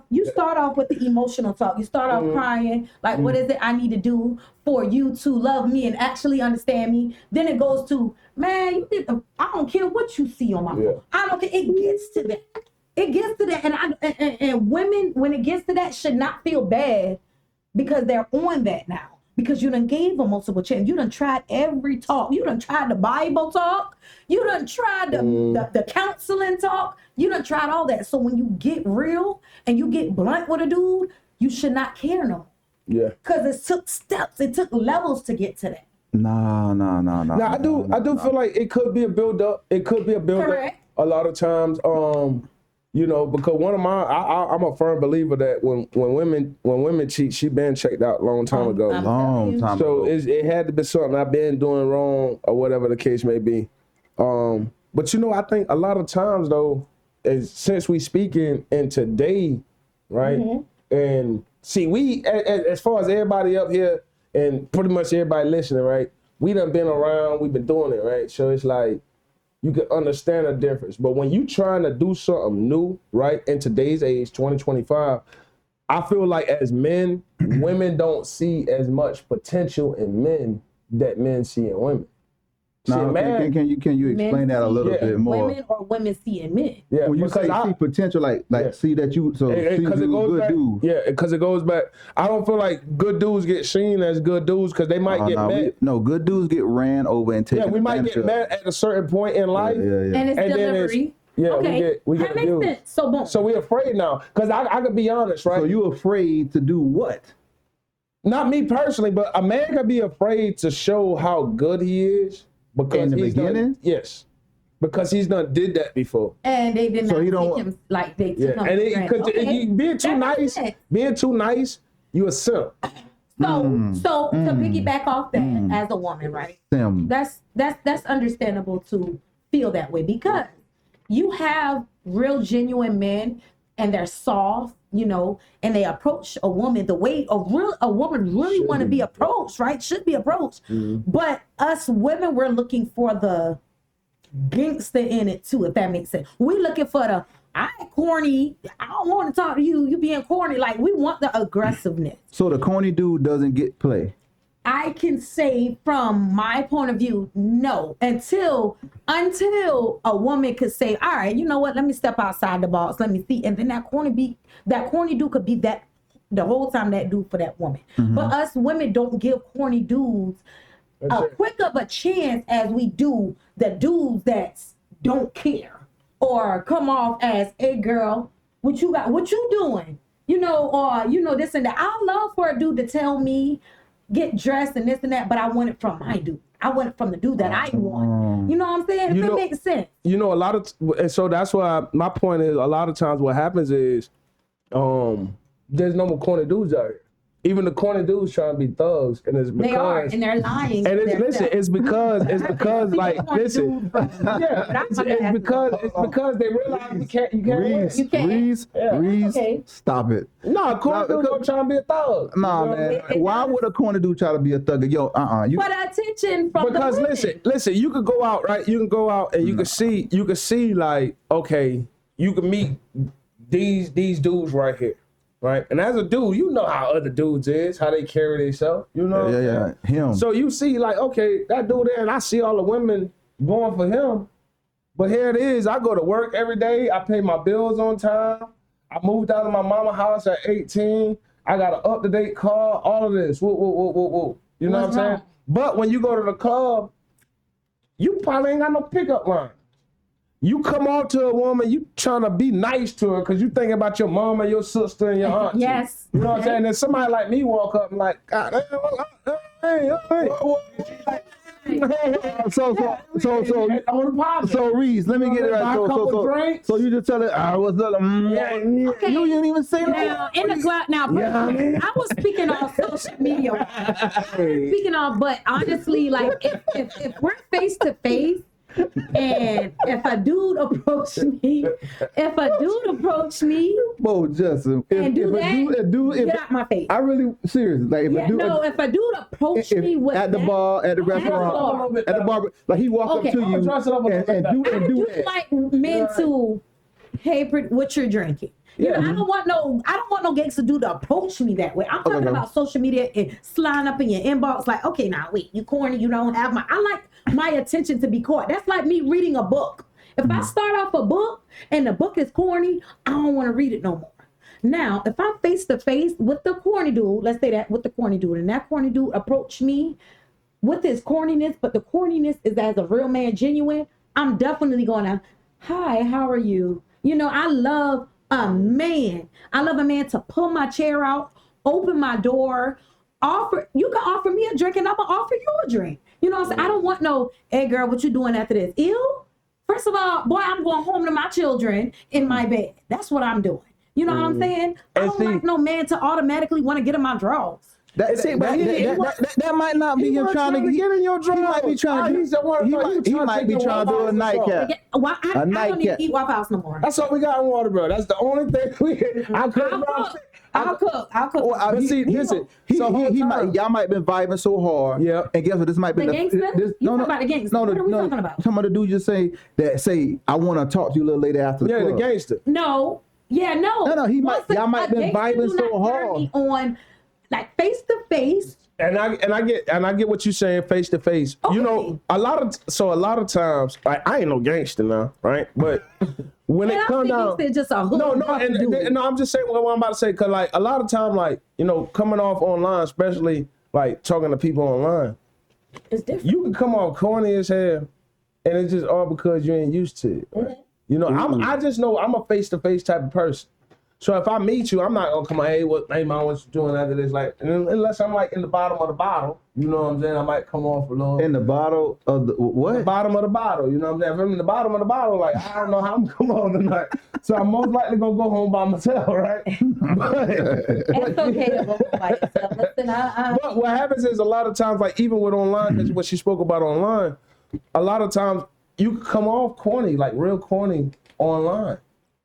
You start off with the emotional talk. You start off crying, like, what is it I need to do for you to love me and actually understand me? Then it goes to, man, I don't care what you see on my phone. I don't care. It gets to that. It gets to that, and women, when it gets to that, should not feel bad because they're on that now. Because you done gave them multiple chances. You done tried every talk. You done tried the Bible talk. You done tried the counseling talk. You done tried all that. So when you get real and you get blunt with a dude, you should not care no more. Yeah. Because it took steps. It took levels to get to that. No. Now I do feel like it could be a build up. It could be a build Correct. up. A lot of times, you know, because one of my, I'm a firm believer that when women cheat, she been checked out a long time ago. Long time So ago. it had to be something I've been doing wrong or whatever the case may be. But you know, I think a lot of times though, since we speaking in today, right? And see, we as far as everybody up here and pretty much everybody listening, right? We done been around, we've been doing it, right? So it's like, you can understand the difference. But when you trying to do something new, right, in today's age, 2025, I feel like as men, women don't see as much potential in men that men see in women. Now, man, can you explain that a little bit more? Women or women seeing men. Yeah, When you say see potential, like see that you see because you it goes good back. dude. Yeah, because it goes back. I don't feel like good dudes get seen as good dudes because they might get mad. Good dudes get ran over and taken. Yeah, we might get mad at a certain point in life. Yeah. And it's And then delivery. we get that makes abused. sense. So boom. So we're afraid now. Because I could be honest, right? So you afraid to do what? Not me personally, but a man can be afraid to show how good he is because In the he's done- beginning? yes. Because he's done did that before. And they did not So he don't- take him like they took him. And for granted. being too That makes nice, sense. you a simp. So to piggyback off that as a woman, right? Sim. That's understandable to feel that way because you have real genuine men and they're soft, you know, and they approach a woman the way a woman really want to be approached, right? Should be approached. But us women, we're looking for the gangster in it too, if that makes sense. We looking for the I ain't corny. I don't want to talk to you. You being corny. Like we want the aggressiveness. So the corny dude doesn't get play. I can say from my point of view, no, until a woman could say, all right, you know what, let me step outside the box, let me see. And then that corny dude could be that the whole time that dude for that woman. But us women don't give corny dudes quick of a chance as we do the dudes that don't care or come off as, hey girl, what you got, what you doing? You know, or you know, this and that. I love for a dude to tell me, get dressed and this and that, but I want it from my dude. I want it from the dude that I want. You know what I'm saying? If it makes sense. You know, and so that's why my point is a lot of times what happens is there's no more corny dudes out here. Even the corny dudes trying to be thugs, and it's because they are, and they're lying. And it's because like listen, it's because they realize you can't Reese, stop it. No, corny dudes don't try to be a thug. Nah, man. Why would a corny dude try to be a thug? Yo, But attention from because the women. listen, you could go out, right? You can go out and you can see like, okay, you can meet these dudes right here. Right, and as a dude, you know how other dudes is, how they carry themselves, you know. Yeah, him. So you see, like, okay, that dude there, and I see all the women going for him, but here it is. I go to work every day. I pay my bills on time. I moved out of my mama's house at 18. I got an up-to-date car. All of this, whoa. You know what I'm saying? But when you go to the club, you probably ain't got no pickup line. You come out to a woman, you trying to be nice to her because you thinking about your mama, your sister, and your aunt. Yes. You know what I'm saying? And somebody like me walk up and like, God damn, So Reese, let me get it right. So you just tell it, what's up? Okay. You didn't even say now that. in the club. Now, I was speaking on social media. But honestly, like if we're face to face. And if a dude approached me, Whoa, Justin, get out my face. I really seriously like if a dude approached me with at the bar, at the restaurant, at the bar, like he walk up to you and do that. Like men to, hey, what you're drinking. You know, I don't want no gangster dude to approach me that way. I'm talking about social media and sliding up in your inbox like, okay, now wait, you corny, you don't have I like my attention to be caught. That's like me reading a book. If I start off a book and the book is corny, I don't want to read it no more. Now, if I'm face to face with the corny dude, let's say that with the corny dude, and that corny dude approached me with his corniness, but the corniness is as a real man, genuine, I'm definitely going to, hi, how are you? You know, I love a man to pull my chair out, open my door, you can offer me a drink and I'm gonna offer you a drink. You know what I'm saying? I don't want no, hey girl, what you doing after this? Ew. First of all, boy, I'm going home to my children in my bed. That's what I'm doing. You know what I'm saying? I don't like no man to automatically want to get in my drawers. That might not be him trying to get in your drawers. He might be trying to. He might be trying to do a nightcap. I don't even eat Waffle House no more. That's all we got in Waterboro. That's the only thing I'll cook. But see, listen. Y'all might have been vibing so hard. Yeah. And guess what? This might be the gangster. You talking about the gangster? What are we talking about? Some of the dudes just say, I want to talk to you a little later after the club. Yeah, the gangster. No. Yeah, no. No. Y'all might have been vibing so hard. On like face to face. And I get what you're saying face to face. Okay. You know, a lot of times, like, I ain't no gangster now, right? But when it comes down, just a hood. No, I'm just saying what I'm about to say, cause like a lot of time, like, you know, coming off online, especially like talking to people online, it's different. You can come off corny as hell, and it's just all because you ain't used to it. Right? You know, I just know I'm a face to face type of person. So if I meet you, I'm not gonna come out, hey, man, what you doing after this? Like, unless I'm like in the bottom of the bottle, you know what I'm saying? I might come off a little. In the bottle of the what? The bottom of the bottle, you know what I'm saying? If I'm in the bottom of the bottle, like, I don't know how I'm gonna come on tonight. So I'm most likely gonna go home by myself, right? It's okay to go home by yourself. Listen, But what happens is a lot of times, like even with online, because what she spoke about online, a lot of times you can come off corny, like real corny online.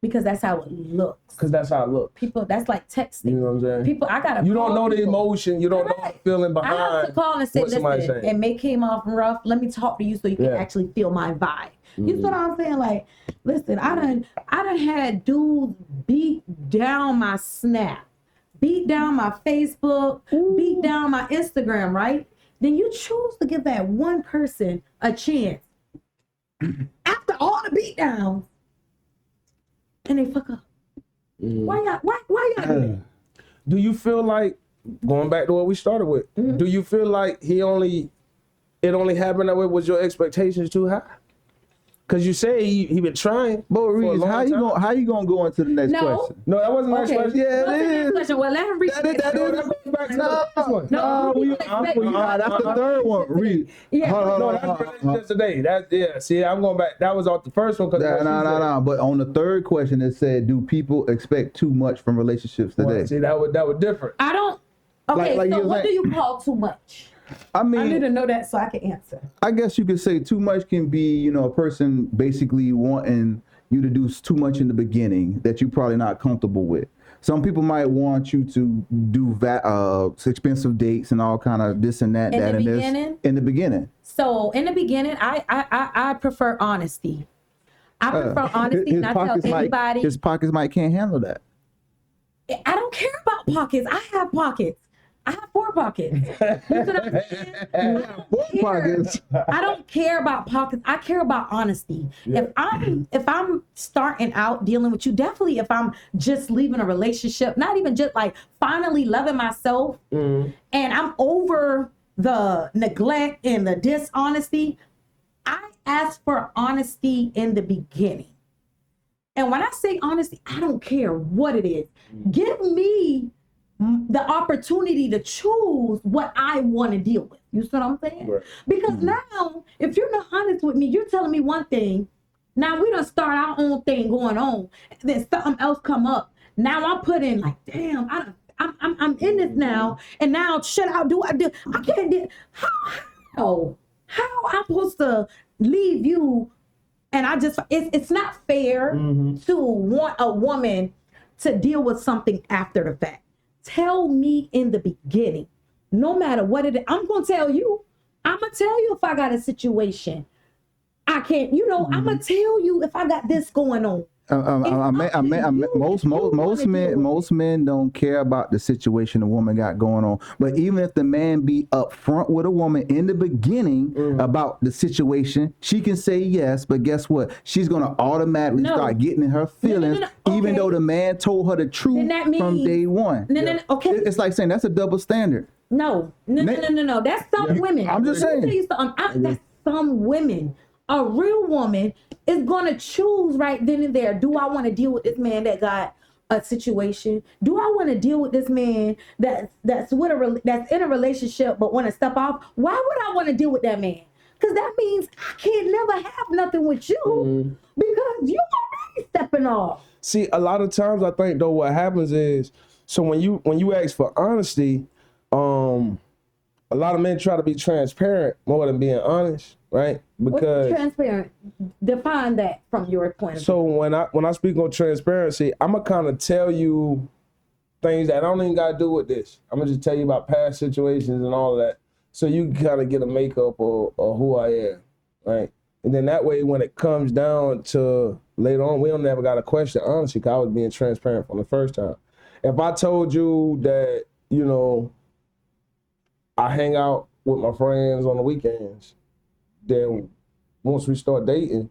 because that's how it looks. Because that's how it looks. People, that's like texting. You know what I'm saying? People, I gotta. You don't know the people. emotion. You don't know the feeling behind. I have to call and say, what somebody's listen, saying. it may came off rough. Let me talk to you so you can actually feel my vibe. You see what I'm saying? Like, listen, I done had dudes beat down my Snap, beat down my Facebook, beat down my Instagram, right? Then you choose to give that one person a chance after all the beat downs, and they fuck up. Why y'all do that? Do you feel like, going back to what we started with, do you feel like it only happened that way? Was your expectations too high? Because you say he been trying. But Reese, how you gonna go into the next question? No, that wasn't the next question. Yeah, What's the it next is. question? Well, let him read That is That goes back to the first one. that's the third one. Read. Yeah. No, that's relationships today. See, I'm going back. That was off the first one. No. But on the third question, it said, "Do people expect too much from relationships today?" Well, see, that was different. I don't. Okay, Like so you're what do saying- you call too much? I mean, I need to know that so I can answer. I guess you could say too much can be, a person basically wanting you to do too much in the beginning that you're probably not comfortable with. Some people might want you to do expensive dates and all kind of this and that, In that the and beginning? this. In the beginning. So in the beginning, I prefer honesty. I prefer honesty, and I tell anybody. His pockets might can't handle that. I don't care about pockets. I have pockets. I have 4 pockets. You know what I'm saying? I don't care about pockets. I care about honesty. Yeah. If I'm starting out dealing with you, definitely if I'm just leaving a relationship, not even just like finally loving myself, and I'm over the neglect and the dishonesty, I ask for honesty in the beginning. And when I say honesty, I don't care what it is. Give me the opportunity to choose what I want to deal with. You see what I'm saying? Right. Because now, if you're not honest with me, you're telling me one thing. Now we done start our own thing going on. Then something else come up. Now I'm putting like, damn, I'm in this now. And now should I do? I can't do. How I'm supposed to leave you? And it's not fair to want a woman to deal with something after the fact. Tell me in the beginning, no matter what it is. I'm going to tell you. I'm going to tell you if I got a situation. I can't, I'm going to tell you if I got this going on. Most men don't care about the situation the woman got going on. But even if the man be upfront with a woman in the beginning about the situation, she can say yes. But guess what? She's gonna automatically start getting in her feelings, even though the man told her the truth from day one. Okay, it's like saying that's a double standard. No. That's some women. I'm just saying. That's some women. A real woman is going to choose right then and there. Do I want to deal with this man that got a situation? Do I want to deal with this man that's in a relationship but want to step off? Why would I want to deal with that man? Because that means I can't never have nothing with you because you already stepping off. See, a lot of times I think though what happens is, so when you ask for honesty, a lot of men try to be transparent more than being honest, right? Because what's transparent? Define that from your point of view. So when I speak on transparency, I'm gonna kind of tell you things that I don't even gotta do with this. I'm gonna just tell you about past situations and all of that, so you can kind of get a makeup of who I am, right? And then that way, when it comes down to later on, we don't never got to question honesty, because I was being transparent from the first time. If I told you that, I hang out with my friends on the weekends, then once we start dating,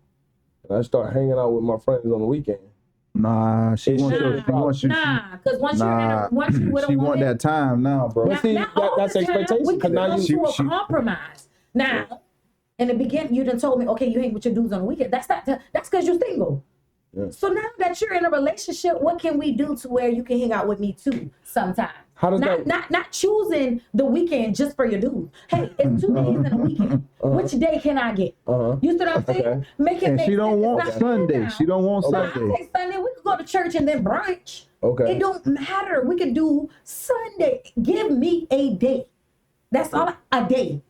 and I start hanging out with my friends on the weekend. Nah, she wants you. Because once you with a she woman, want that time now, bro. That's expectation. We can now come to a compromise. Now, in the beginning, you done told me, okay, you hang with your dudes on the weekend. That's because you're single. Yeah. So now that you're in a relationship, what can we do to where you can hang out with me too sometime? How does not choosing the weekend just for your dude. Hey, it's 2 days in a weekend. Which day can I get? You see what I'm saying? Okay. Make it And make she don't sense. want It's not Sunday. now. She don't want So I Sunday. say Sunday, we could go to church and then brunch. Okay. It don't matter. We could do Sunday. Give me a day. That's all. A day.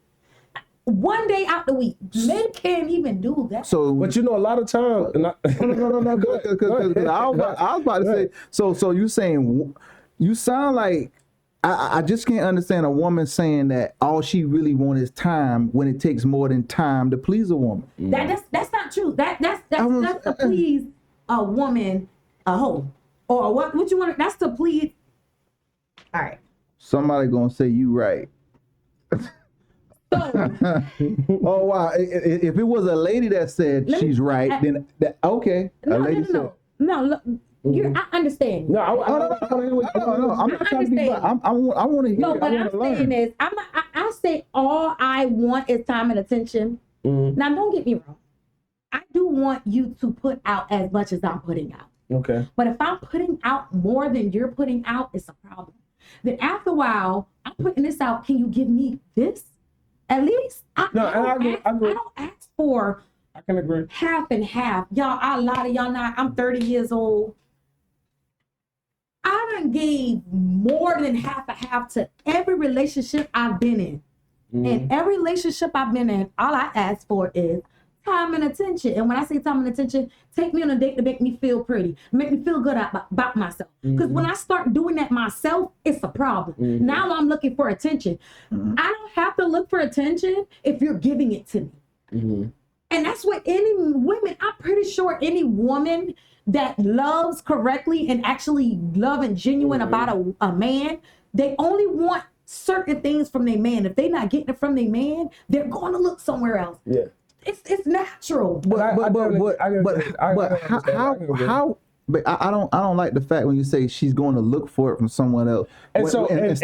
1 day out the week. Men can't even do that. So, But you know, a lot of times. no. Because I was about to say. So you saying you sound like I just can't understand a woman saying that all she really wants is time when it takes more than time to please a woman. That's not true. That's to please a woman, a hoe, or what you want. That's to please. All right. Somebody gonna say you right. Oh wow! If it was a lady that said she's right, then okay. A lady said. No. I understand. No, I'm not trying to be. I want to hear. No, what I'm saying is, I say all I want is time and attention. Now, don't get me wrong. I do want you to put out as much as I'm putting out. Okay. But if I'm putting out more than you're putting out, it's a problem. Then after a while, I'm putting this out. Can you give me this? At least I don't ask for. I can agree. Half and half. Y'all, a lot of y'all now, I'm 30 years old. I done gave more than half a half to every relationship I've been in. And every relationship I've been in, all I ask for is time and attention. And when I say time and attention, take me on a date to make me feel pretty, make me feel good about myself. Because when I start doing that myself, it's a problem. Now I'm looking for attention. I don't have to look for attention if you're giving it to me. And that's what any women, I'm pretty sure any woman that loves correctly and actually love and genuine about a man, they only want certain things from their man. If they're not getting it from their man, they're going to look somewhere else. Yeah. It's natural. But I don't like the fact when you say she's going to look for it from someone else. And so it's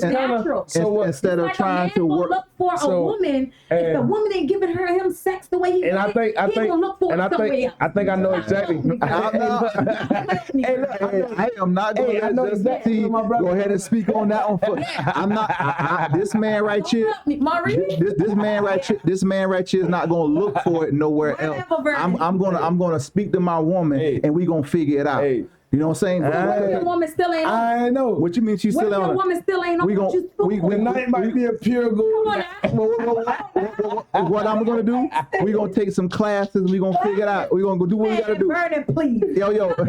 natural. Instead of trying to work, look for a woman. If the woman ain't giving him sex the way he wants, he's gonna look for it somewhere else. I think I know exactly. I am not going to let Justice T go ahead and speak on that one. I'm not. This man right here. This man right here is not going to look for it nowhere else. I'm gonna speak to my woman, and we gonna figure it out. You know what I'm saying? Your woman still ain't on. I know. What you mean she's still on? Your woman still ain't on. The night might be a pure gold. What I'm gonna do? We gonna take some classes. We gonna figure it out. We gonna go do what we gotta do. Vernon, please. Yo. For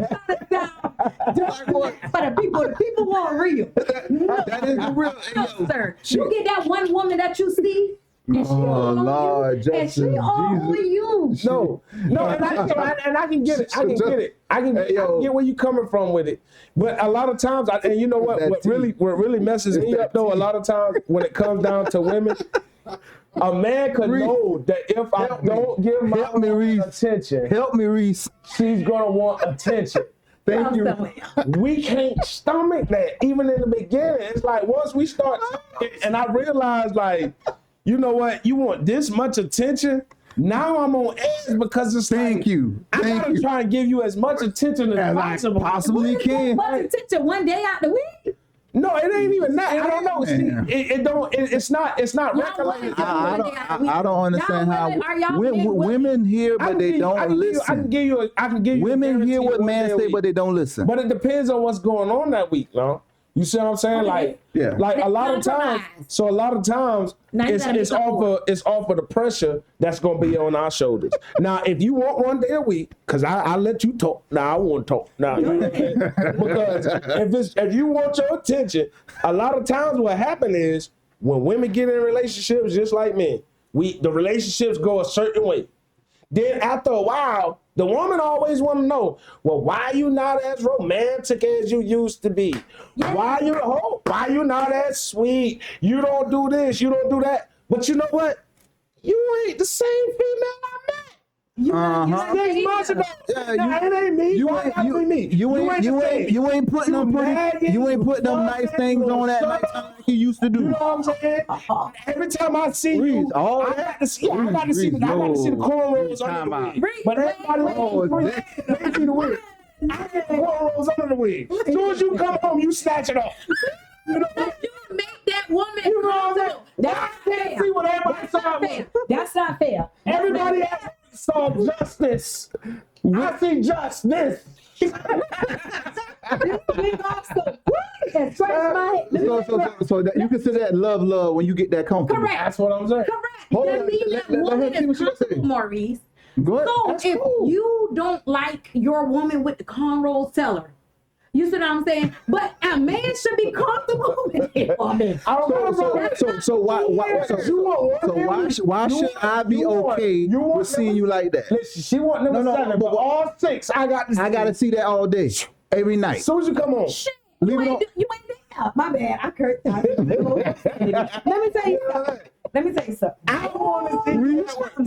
the people want real. That is the real. No, sir. You get that one woman that you see. And she Lord, and she all with you. No, and I can get it. I can get where you coming from with it. But a lot of times, and you know what really messes me up though. A lot of times when it comes down to women, a man could know that if I don't give my woman attention, help me, Reese. She's gonna want attention. Thank you. We can't stomach that. Even in the beginning, it's like once we start talking, and I realize like. You know what? You want this much attention? Now I'm on edge because it's Thank you. I gotta try and give you as much attention as possible. Possibly can. Much attention 1 day out the week? No, it ain't even that. I don't know. It's not regulated. I don't understand how women hear, but they don't listen. I can give you. Women hear what men say, but they don't listen. But it depends on what's going on that week, no? You see what I'm saying? Okay. Like a lot of times. So a lot of times it's off of the pressure that's gonna be on our shoulders. Now, if you want 1 day a week, cause I let you talk. Now I want to talk. Now you know what I'm saying? Because if you want your attention, a lot of times what happens is when women get in relationships, just like men, the relationships go a certain way. Then after a while, the woman always want to know, well, why you not as romantic as you used to be? Yeah. Why you not as sweet? You don't do this, you don't do that. But you know what? You ain't the same female I met. You know, 6 months ago. Nah, it ain't me. You Why ain't gotta be me? you ain't putting them nagging, you ain't you putting them nice fucking, things you on that shut nighttime like you used to do. You know what I'm saying? Every time I see you, I got to see the cornrows under the wig. But everybody they see the wig. I get the cornrows under the wig. As soon as you come home, you snatch it off. You know, you make that woman. you know what I'm saying? I can't see what everybody saw. That's not fair. Everybody else saw justice. I see justice. So that you consider that love when you get that comfortable. Correct. That's what I'm saying. Correct. Hold That on, means let that her woman see what is she gonna say. comfortable, Maurice. Go ahead. So That's if cool. you don't like your woman with the cornrows, tell her. You see what I'm saying? But a man should be comfortable with it. Why should I be okay with seeing you like that? Listen, she want number 7, but all 6 I got to see that all day, every night. As soon as you come home. Shit, Leave you it ain't there. My bad. I cursed. Let me tell you something. I want to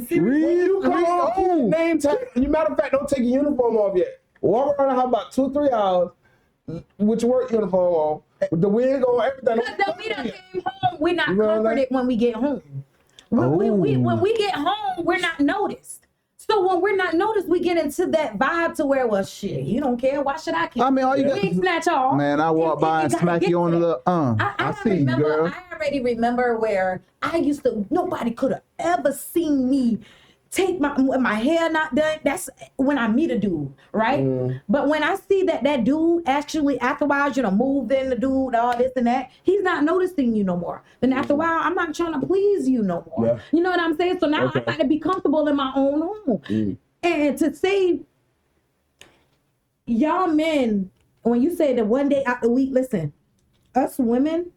see when you come home. Name tag. You matter of fact, don't take your uniform off yet. Walk around the house about 2 or 3 hours with your work uniform on, with the wig on, everything. Because we done came home, we're not comforted when we get home. When we get home, we're not noticed. So when we're not noticed, we get into that vibe to where, well, shit, you don't care. Why should I care? I mean, all you got snatch off. Man, I walk by and smack you on the little I see you, girl. I already remember where nobody could have ever seen me take my hair not done. That's when I meet a dude, right? But when I see that dude actually after a while, move in the dude, all this and that, he's not noticing you no more. Then after a while, I'm not trying to please you no more. Yeah. You know what I'm saying? So now I got to be comfortable in my own home. And to say, y'all men, when you say that one day out the week, listen, us women,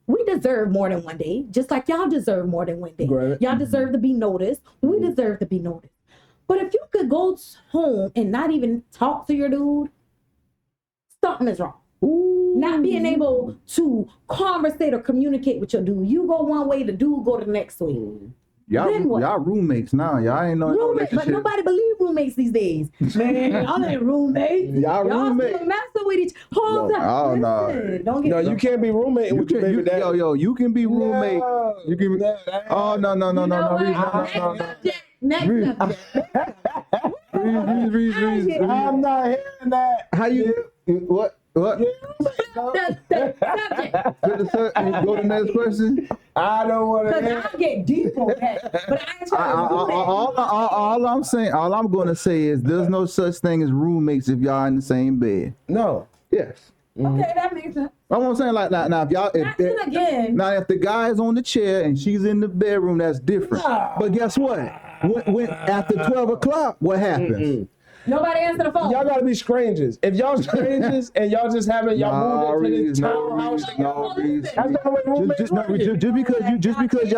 we deserve more than one day, just like y'all deserve more than one day. Right. Y'all deserve to be noticed. We deserve to be noticed. But if you could go home and not even talk to your dude, something is wrong. Ooh. Not being able to conversate or communicate with your dude. You go one way, the dude go the next way. Y'all roommates now. Y'all ain't no relationship. But nobody believe roommates these days. Man, y'all ain't roommates. Y'all roommates. Still messing with each other. No. Don't get you can't be roommating with your baby daddy. You can be roommate. No. You can be. Oh no. Next subject. I'm not hearing that. How you? What? The subject. Go to the next question. I don't want to. Because I get deep on that. But I ain't trying to do that. All I'm going to say is there's no such thing as roommates if y'all in the same bed. No. Yes. Okay, that makes sense. I'm saying like now if y'all if the guy is on the chair and she's in the bedroom, that's different. No. But guess what? When after 12 o'clock, what happens? Nobody answer the phone. Y'all gotta be strangers. If y'all strangers and y'all just haven't moved into this townhouse just because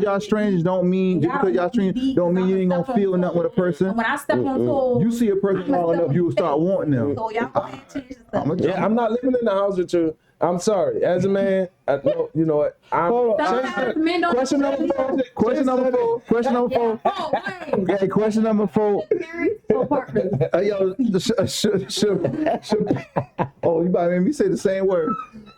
y'all strangers don't mean you ain't gonna feel nothing with a person. When I step on toes, you see a person long enough, you'll start wanting them. So y'all go ahead and change the subject. Yeah, I'm not living in the house with you. I'm sorry. As a man, you know what? Question number 4. Question number 4. You about to make me say the same word.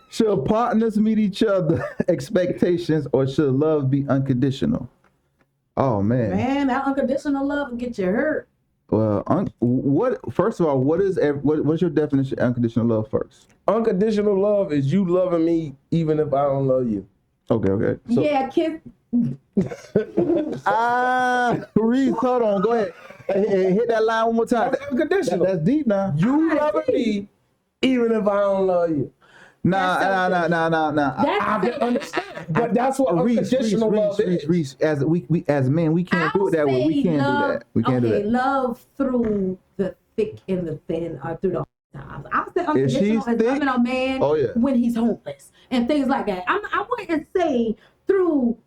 Should partners meet each other expectations or should love be unconditional? Oh man. Man, that unconditional love will get you hurt. Well, first of all, what's your definition of unconditional love first? Unconditional love is you loving me even if I don't love you. Okay. So, yeah, kiss. Reed, hold on, go ahead. Hey, hit that line one more time. That's unconditional. That's deep now. You loving me even if I don't love you. Nah. I can understand, but that's what unconditional love is. As men, we can't do it that way. We can't do that. We can't do that. Love through the thick and the thin, or through the times. I'll say unconditional is loving a man when he's homeless and things like that. I wouldn't say through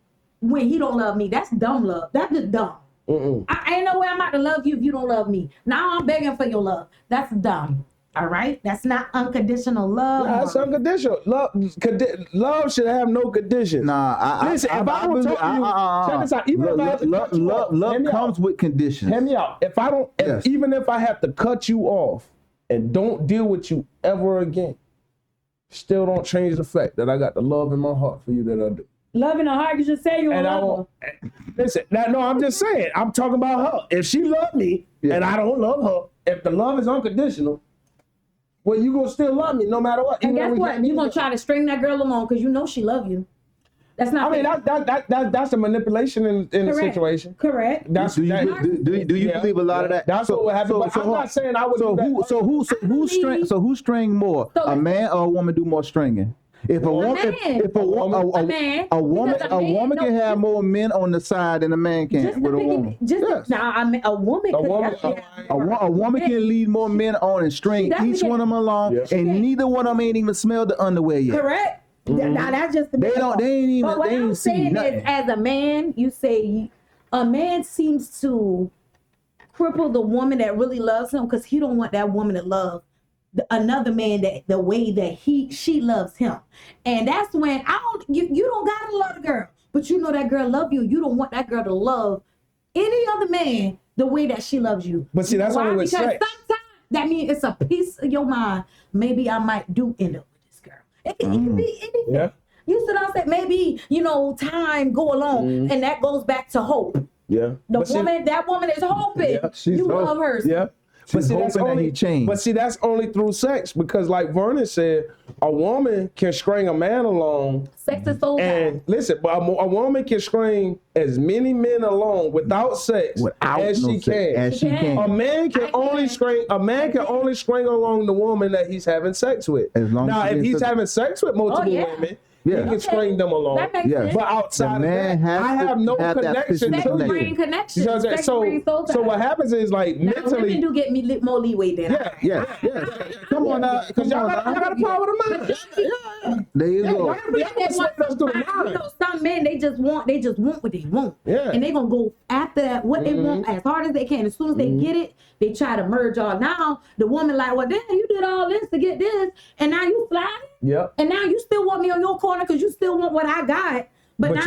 when he don't love me. That's dumb love. That's just dumb. I ain't no way I'm about to love you if you don't love me. Now I'm begging for your love. That's dumb. All right, that's not unconditional love. Nah, it's unconditional. Love should have no conditions. Nah, Listen, if I don't talk to you, check this out. Even if I have to cut you off, love comes with conditions. Hear me out. If I don't, even if I have to cut you off and don't deal with you ever again, still don't change the fact that I got the love in my heart for you that I do. Love in the heart, you just say you love her. Listen, no, I'm just saying. I'm talking about her. If she loved me and I don't love her, if the love is unconditional, well, you gonna still love me no matter what. And guess what? You gonna try to string that girl along because you know she love you. That's not. I mean, that's a manipulation in the situation. Correct. Do you believe a lot of that? That's what would happen. But I'm not saying I would. So who string more? A man or a woman do more stringing? If a woman can have more men on the side than a man can with a woman. A woman can lead more men on and string each one of them along, and neither one of them ain't even smelled the underwear yet. Correct. Now that's just the they ain't even. But what they I'm ain't saying nothing. is, as a man, you say a man seems to cripple the woman that really loves him because he don't want that woman to love another man that the way that she loves him. And that's when you don't gotta love the girl, but you know that girl love you. You don't want that girl to love any other man the way that she loves you. But see, that's only with sex. Because sometimes that means it's a piece of your mind. Maybe I might do end up with this girl. It can be anything. Yeah. You see what I'm saying? Maybe, time go along and that goes back to hope. Yeah. That woman is hoping you love her. Yeah. But see, that's only through sex because, like Vernon said, a woman can string a man along. Sex is so and listen, but a woman can string as many men along without sex as she can. A man can only string along the woman that he's having sex with. Now, if he's having sex with multiple women, he can string them along. That makes sense. But outside of that, I have no connection to you. Connection. So what happens is mentally. Women do get me more leeway than Yeah. Come on now. Because y'all got a power of mind. There you go. Some men they just want what they want. Yeah. And they're gonna go after that what they want as hard as they can. As soon as they get it, they try to merge all. Now the woman like, well, damn, you did all this to get this, and now you fly. Yep. And now you still want me on your corner because you still want what I got. But now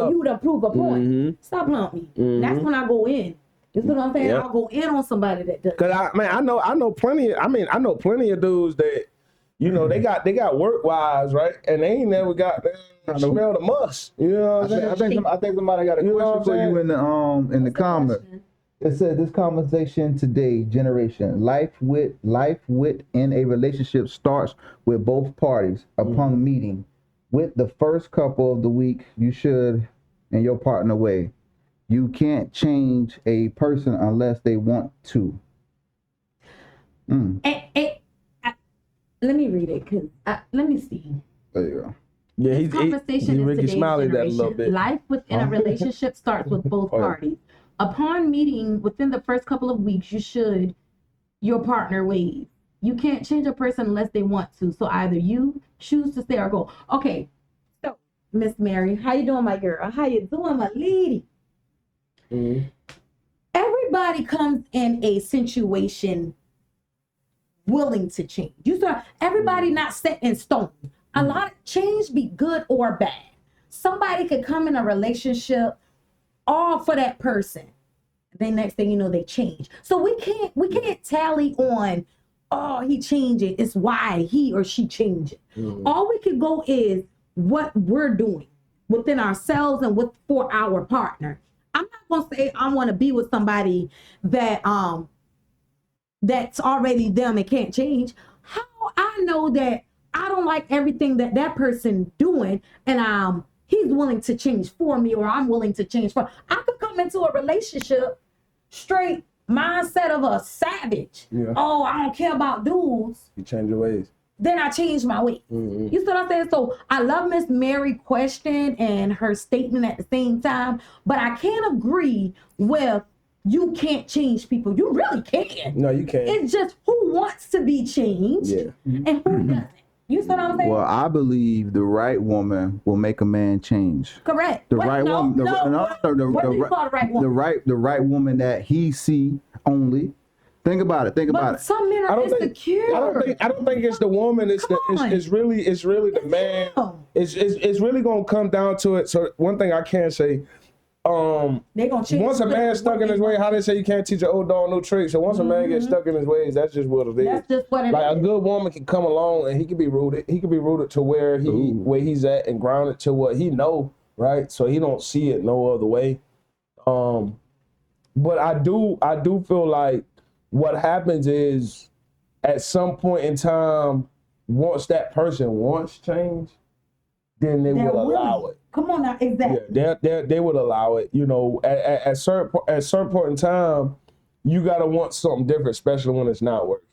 you to prove a point. Stop playing me. That's when I go in. You see what I'm saying? I'll go in on somebody that does. Cause I know plenty of dudes that, they got work wives, right? And they ain't never got smell the must. You know what I'm saying? I think somebody got a question for you in the comment. It said this conversation today, generation, life in a relationship starts with both parties upon meeting. With the first couple of the week, you should and your partner way. You can't change a person unless they want to. Let me read it because let me see. There you go. Yeah, this conversation he is Ricky today's Smiley that a generation. little bit. Life within a relationship starts with both parties. Upon meeting within the first couple of weeks, you should your partner ways. You can't change a person unless they want to. So either you choose to stay or go. Okay, so Miss Mary, how you doing, my girl? How you doing, my lady? Everybody comes in a situation willing to change. Everybody not set in stone. A lot of change be good or bad. Somebody could come in a relationship all for that person. Then next thing you know, they change. So we can't tally on, he changing. It's why he or she changing. All we can go is what we're doing within ourselves and for our partner. I'm not gonna say I want to be with somebody that that's already them and can't change. How I know that I don't like everything that person doing and he's willing to change for me or I'm willing to change for. I could come into a relationship straight mindset of a savage. Yeah. Oh, I don't care about dudes. You change your ways. Then I change my ways. You see what I'm saying? So I love Miss Mary's question and her statement at the same time, but I can't agree with you can't change people. You really can't. No, you can't. It's just who wants to be changed and who doesn't. You see what I'm saying? Well, I believe the right woman will make a man change. Correct. The right woman. What do you call the right woman? The right woman that he see only, Think about it. Think about it. Some men are insecure. I don't think it's the woman. It's really the man. It's really gonna come down to it. So one thing I can say, they gonna change. Once a man's stuck in his way, how they say you can't teach an old dog new tricks. So once a man gets stuck in his ways, that's just what it is. That's just what it is. Like a good woman can come along and he can be rooted. He can be rooted to where he's at and grounded to what he know, right? So he don't see it no other way. But I do feel like what happens is at some point in time, once that person wants change, then they will allow it. Come on now, exactly. Yeah, they would allow it. You know, at certain point in time, you gotta want something different, especially when it's not working.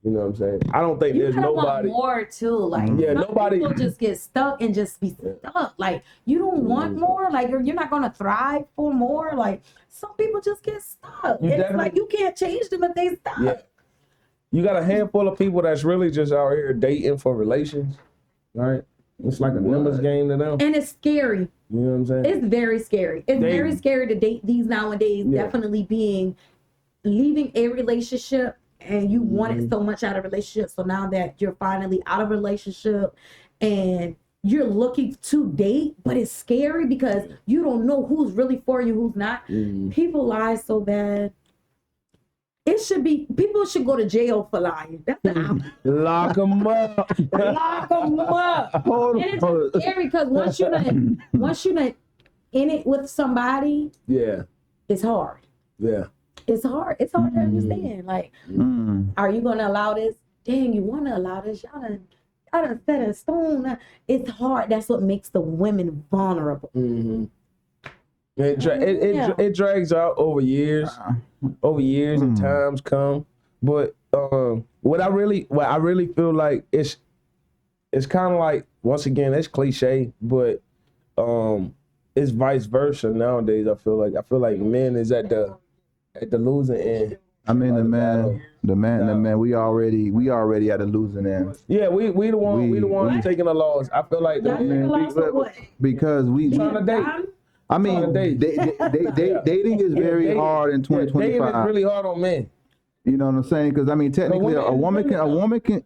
You know what I'm saying? I don't think there's nobody. Want more too, like nobody. People just get stuck and just be stuck. Like you don't want more. Like you're not gonna thrive for more. Like some people just get stuck. It's like you can't change them if they stuck. Yeah. You got a handful of people that's really just out here dating for relations, right? It's like a numbers game to them. And it's scary. You know what I'm saying? It's very scary. It's very scary to date these nowadays. Yeah. Definitely leaving a relationship and you wanted so much out of a relationship. So now that you're finally out of a relationship and you're looking to date, but it's scary because you don't know who's really for you, who's not. People lie so bad. People should go to jail for lying. That's the option. Lock them up. Lock them up. And it's just scary because once you're in it with somebody, it's hard. Yeah. It's hard. It's hard to understand. Like, are you gonna allow this? Dang, you wanna allow this? Y'all done set in stone. It's hard. That's what makes the women vulnerable. It drags out over years. And times come. But what I really feel like it's kind of like, once again, it's cliche, but it's vice versa nowadays. I feel like men is at the losing end. I mean the man. We already at the losing end. Yeah, we the one taking the loss. I feel like because we trying to date. I mean, dating is very hard in 2025. Dating is really hard on men. You know what I'm saying? Because I mean, technically,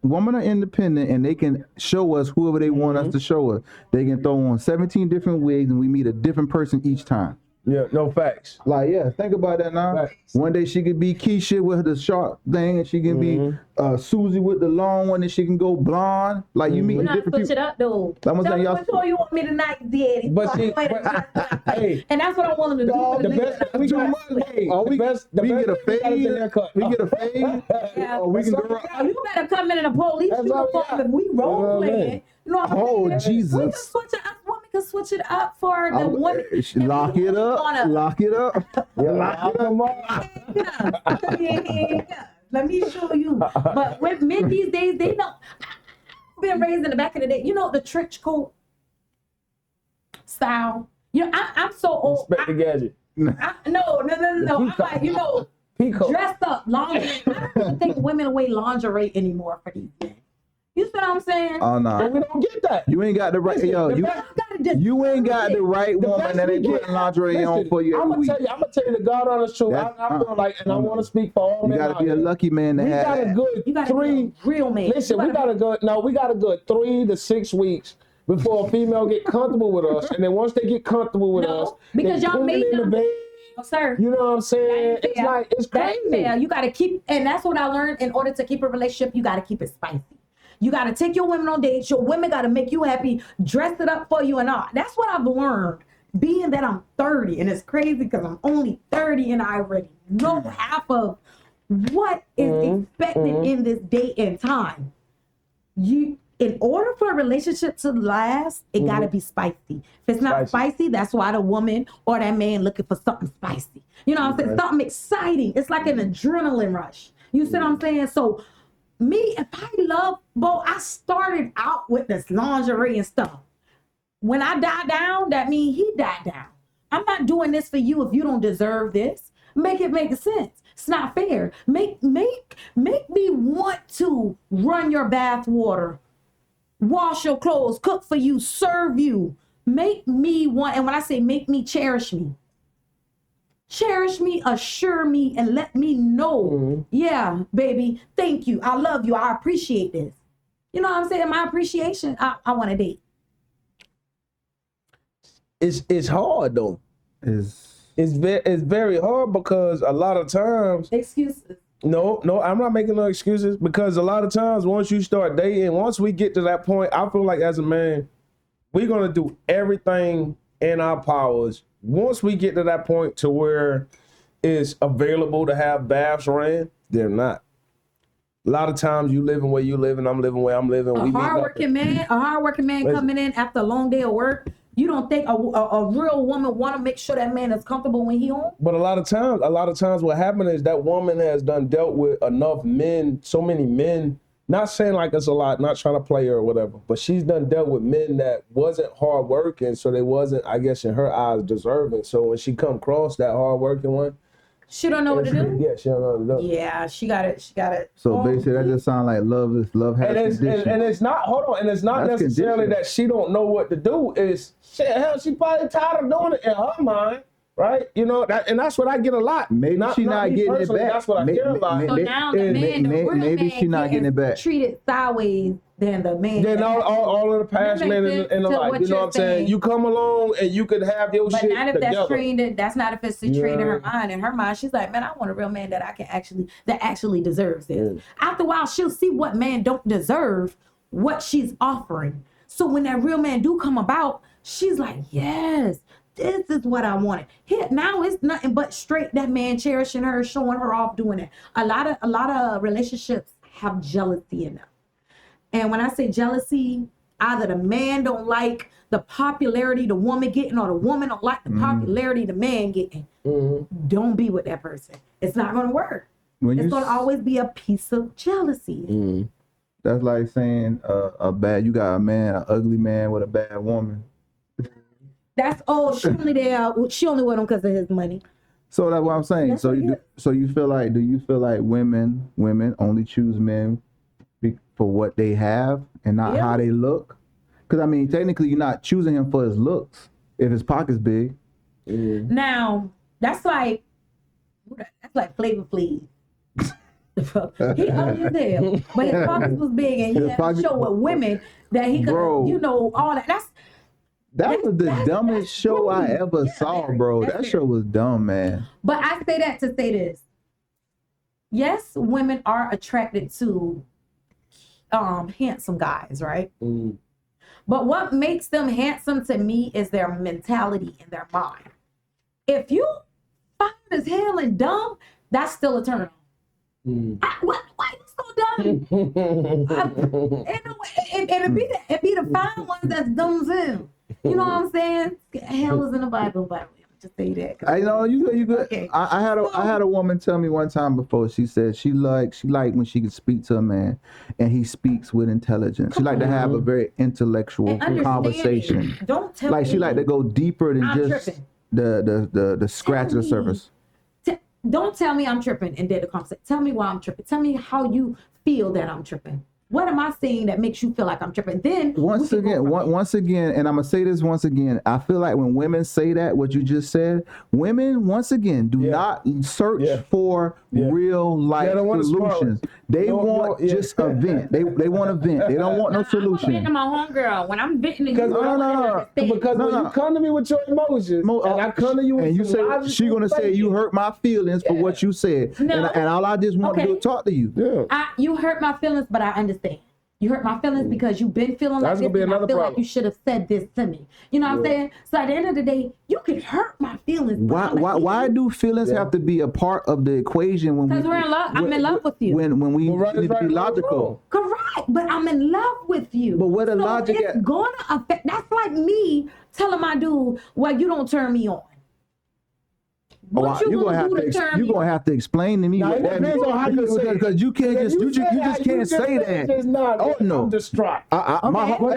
women are independent and they can show us whoever they want us to show us. They can throw on 17 different wigs and we meet a different person each time. Yeah, no facts. Like, think about that now. Facts. One day she could be Keisha with the sharp thing, and she can be Susie with the long one, and she can go blonde. Like you meet different people. Switch it up though. I'm Tell me what you want me tonight, Daddy. And that's what I want them to do. We get a fade. We get a fade. Or we can go. You better come in a police uniform if we role playing. You know what I'm saying? Jesus. We can switch it up. Women can switch it up for the women. Lock it up. Lock it up. Let me show you. But with men these days, they know. I've been raised in the back of the day. You know the trench coat style. You know, I'm so old. Inspector Gadget. No. I'm like, dressed up lingerie. I don't think women wear lingerie anymore for these men. You see what I'm saying? Oh no, but we don't get that. You ain't got the right. You ain't got the right woman that ain't putting lingerie on for you. I'm gonna tell you the God honest truth. I feel like, and I want to speak for all men. You gotta be a lucky man to have. You got a good real man. Listen, we got a good 3 to 6 weeks before a female get comfortable with us, and then once they get comfortable with us, because y'all made them. Oh, sir. You know what I'm saying? It's crazy. You gotta keep, and that's what I learned. In order to keep a relationship, you gotta keep it spicy. You got to take your women on dates. Your women got to make you happy, dress it up for you and all. That's what I've learned, being that I'm 30. And it's crazy because I'm only 30 and I already know half of what is expected in this day and time. In order for a relationship to last, it got to be spicy. If it's not spicy, that's why the woman or that man looking for something spicy. You know what I'm saying? Something exciting. It's like an adrenaline rush. You see what I'm saying? So, me, if I love Bo, I started out with this lingerie and stuff. When I die down, that means he died down. I'm not doing this for you if you don't deserve this. Make it make sense. It's not fair. Make me want to run your bath water, wash your clothes, cook for you, serve you. Make me want, and when I say make me, cherish me. cherish me, assure me, and let me know, yeah, baby, thank you, I love you, I appreciate this. You know what I'm saying? My appreciation, I want to date. It's hard though. It's very hard because a lot of times. Excuses. No, I'm not making no excuses because a lot of times once you start dating, once we get to that point, I feel like as a man, we're gonna do everything in our powers. Once we get to that point to where it's available to have baths ran, they're not. A lot of times you living where you live and I'm living where I'm living. A hardworking man coming in after a long day of work, you don't think a real woman want to make sure that man is comfortable when he home? But a lot of times what happened is that woman has done dealt with enough men, so many men, not saying like it's a lot, not trying to play her or whatever, but she's done dealt with men that wasn't hard working, so they wasn't, I guess in her eyes, deserving. So when she come across that hard working one, she don't know what to do? Yeah, she don't know what to do. Yeah, she got it. So basically that just sounds like love has conditions. And it's not, hold on, and it's not That's necessarily that she don't know what to do. It's, shit, hell, she probably tired of doing it in her mind, right? You know, and that's what I get a lot. Maybe she not getting it back. That's what I hear about. So now the man, maybe she not getting it back. Treated sideways than the man. Then all of the past men in the life, you know what I'm saying? You come along and you could have your shit not if together. that's trained. That's not if it's trained in her mind. In her mind, she's like, man, I want a real man that actually deserves this. After a while, she'll see what man don't deserve what she's offering. So when that real man do come about, she's like, yes, this is what I wanted. Here now it's nothing but straight that man cherishing her, showing her off, doing it. A lot of relationships have jealousy in them. And when I say jealousy, either the man don't like the popularity the woman getting or the woman don't like the popularity the man getting. Don't be with that person. It's not going to work. It's going to always be a piece of jealousy. That's like saying you got a man, an ugly man with a bad woman. That's she only with him because of his money. So that's what I'm saying. Do you feel like women only choose men for what they have and not how they look? Because I mean, technically, you're not choosing him for his looks if his pocket's big. Now that's like Flavor Flav. He ugly as hell, but his pockets was big, and he had to show with women that he could, all that. That was the dumbest show I ever saw, bro. That show was dumb, man. But I say that to say this. Yes, women are attracted to handsome guys, right? But what makes them handsome to me is their mentality and their mind. If you fine as hell and dumb, that's still a turn on. Why you so dumb? It be the fine ones that's dumb as hell. You know what I'm saying? Hell is in the Bible, by the way. I'm just say that. I know you good. Okay. I had a woman tell me one time before. She said she liked when she could speak to a man and he speaks with intelligence. She like to have a very intellectual conversation. Don't tell me. She like to go deeper than just the scratch of the surface. Don't tell me I'm tripping and did the conversation. Tell me why I'm tripping. Tell me how you feel that I'm tripping. What am I saying that makes you feel like I'm tripping? Then once again, and I'm gonna say this once again. I feel like when women say that, what you just said, women once again do not search for real life solutions. They want just a vent. They want a vent. They don't want no solution. I'm venting my homegirl when I'm venting because when you come to me with your emotions, and I come to you with and you say she gonna say you hurt my feelings for what you said, and all I just want to do is talk to you. You hurt my feelings, but I understand. You hurt my feelings because you've been feeling like this, and I feel like you should have said this to me. You know what I'm saying? So at the end of the day, you can hurt my feelings. Why do feelings have to be a part of the equation when we're in love? I'm in love with you. When we need to be logical. Correct, but I'm in love with you. But what the logic? It's gonna affect. That's like me telling my dude, "Well, you don't turn me on." You're gonna have to explain to me what that means. Because you can't just can't say that. Oh no, I'm distraught.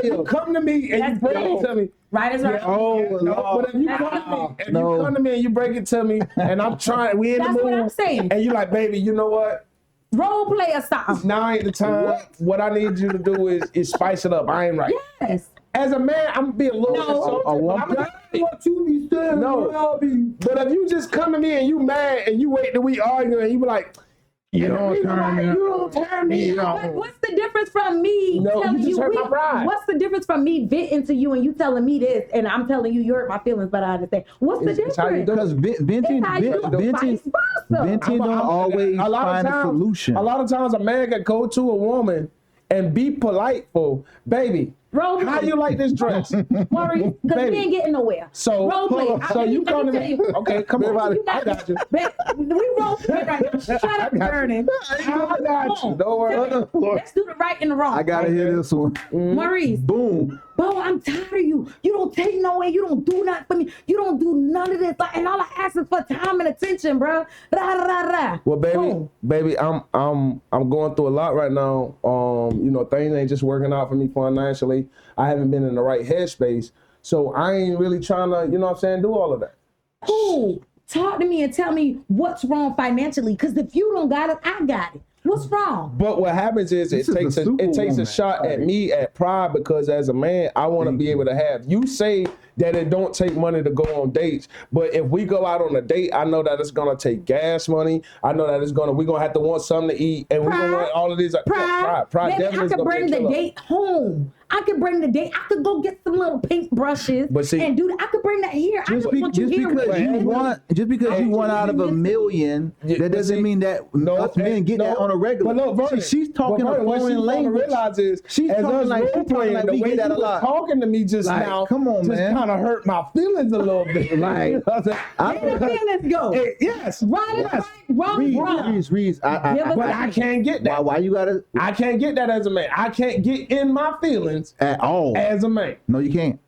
You come to me and you break it to me. Right is right. But if you come to me and you break it to me, and I'm trying, we in the mood. That's what I'm saying. And you like, baby, you know what? Role play or something. Now ain't the time. What I need you to do is spice it up. I ain't right. Yes. As a man, I'm gonna be a little insulted. What you be saying? No. But if you just come to me and you mad and you wait till we argue and you be like, you don't turn me on. But what's the difference from me No, telling you just hurt my pride. What's the difference from me venting to you and you telling me this and I'm telling you hurt my feelings, but I understand. What's the difference? Because venting don't always find a solution. A lot of times a man can go to a woman and be polite for, baby, Role how play. you like this dress? Maurice, because we ain't getting nowhere. So, role play. so you come to me. Okay, come on. I got you. We role play right now. Shut up, Vernon. I got you. Don't worry. Let's do the right and the wrong. I gotta hear this one. Maurice. Boom. Bo, I'm tired of you. You don't take no way. You don't do nothing for me. You don't do none of this. Like, and all I ask is for time and attention, bro. Rah, rah, rah. Well, Boom. baby, I'm going through a lot right now. You know, things ain't just working out for me financially. I haven't been in the right headspace, so I ain't really trying to, you know what I'm saying, do all of that. Cool. Talk to me and tell me what's wrong financially. Because if you don't got it, I got it. What's wrong? But what happens is it takes a shot at me at pride, because as a man, I want to be able to have. You say that it don't take money to go on dates, but if we go out on a date, I know that it's gonna take gas money. I know that we're gonna have to want something to eat, and we're gonna want all of these. Pride Baby, definitely I is could gonna bring be a the killer. date home. I could bring the date. I could go get some little pink brushes But see- and do that. I could bring that here. I Just just want you here with because you want out of a million, that doesn't mean that us men get that on a regular. But look, Vernon, she's talking a foreign language. Realize is, She's as talking us like role playing, we the way get that you a was lot. talking to me just Like, now, come on, just man. kind of hurt my feelings a little bit. Like, You know what I'm saying? Where the feelings go? Yes. Right, wrong. Reese, Give us But I can't get that. why you gotta I can't get that as a man. I can't get in my feelings at all? as a man. No, you can't.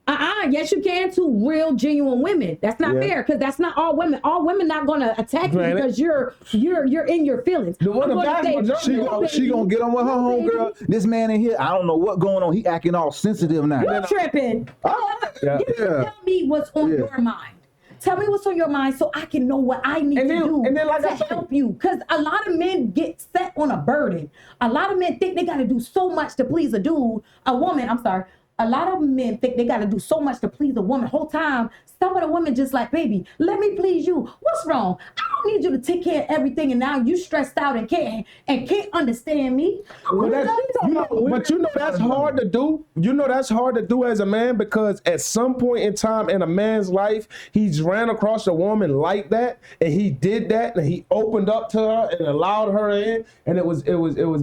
Yes, you can to real, genuine women. That's not fair, because that's not all women. All women not gonna attack you Granted. because you're in your feelings. The one I'm of gonna vast say, majority- She gonna get on with her homegirl. This man in here, I don't know what going on. He acting all sensitive now. You're tripping. Yeah. Tell me what's on your mind. Tell me what's on your mind so I can know what I need to do like I to said- help you. Because a lot of men get set on a burden. A lot of men think they got to do so much to please a woman. I'm sorry. A lot of men think they got to do so much to please a woman. Whole time, some of the women just like, baby, let me please you. What's wrong? I don't need you to take care of everything, and now you stressed out and can't understand me. Well, but you know that's hard to do. You know that's hard to do as a man, because at some point in time in a man's life, he's ran across a woman like that, and he did that, and he opened up to her and allowed her in, and it was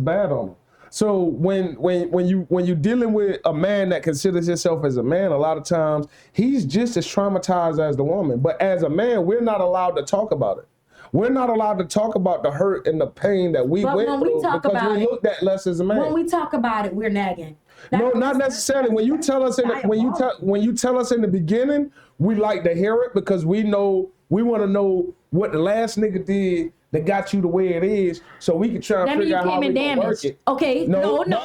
bad on him. So when you're dealing with a man that considers himself as a man, a lot of times he's just as traumatized as the woman. But as a man, we're not allowed to talk about it. We're not allowed to talk about the hurt and the pain that we went through, because we looked at less as a man. When we talk about it, we're nagging. No, not necessarily. When you tell us in the beginning, we like to hear it, because we want to know what the last nigga did that got you the way it is, so we can try and figure out how we can work it. Okay, no. Hold on,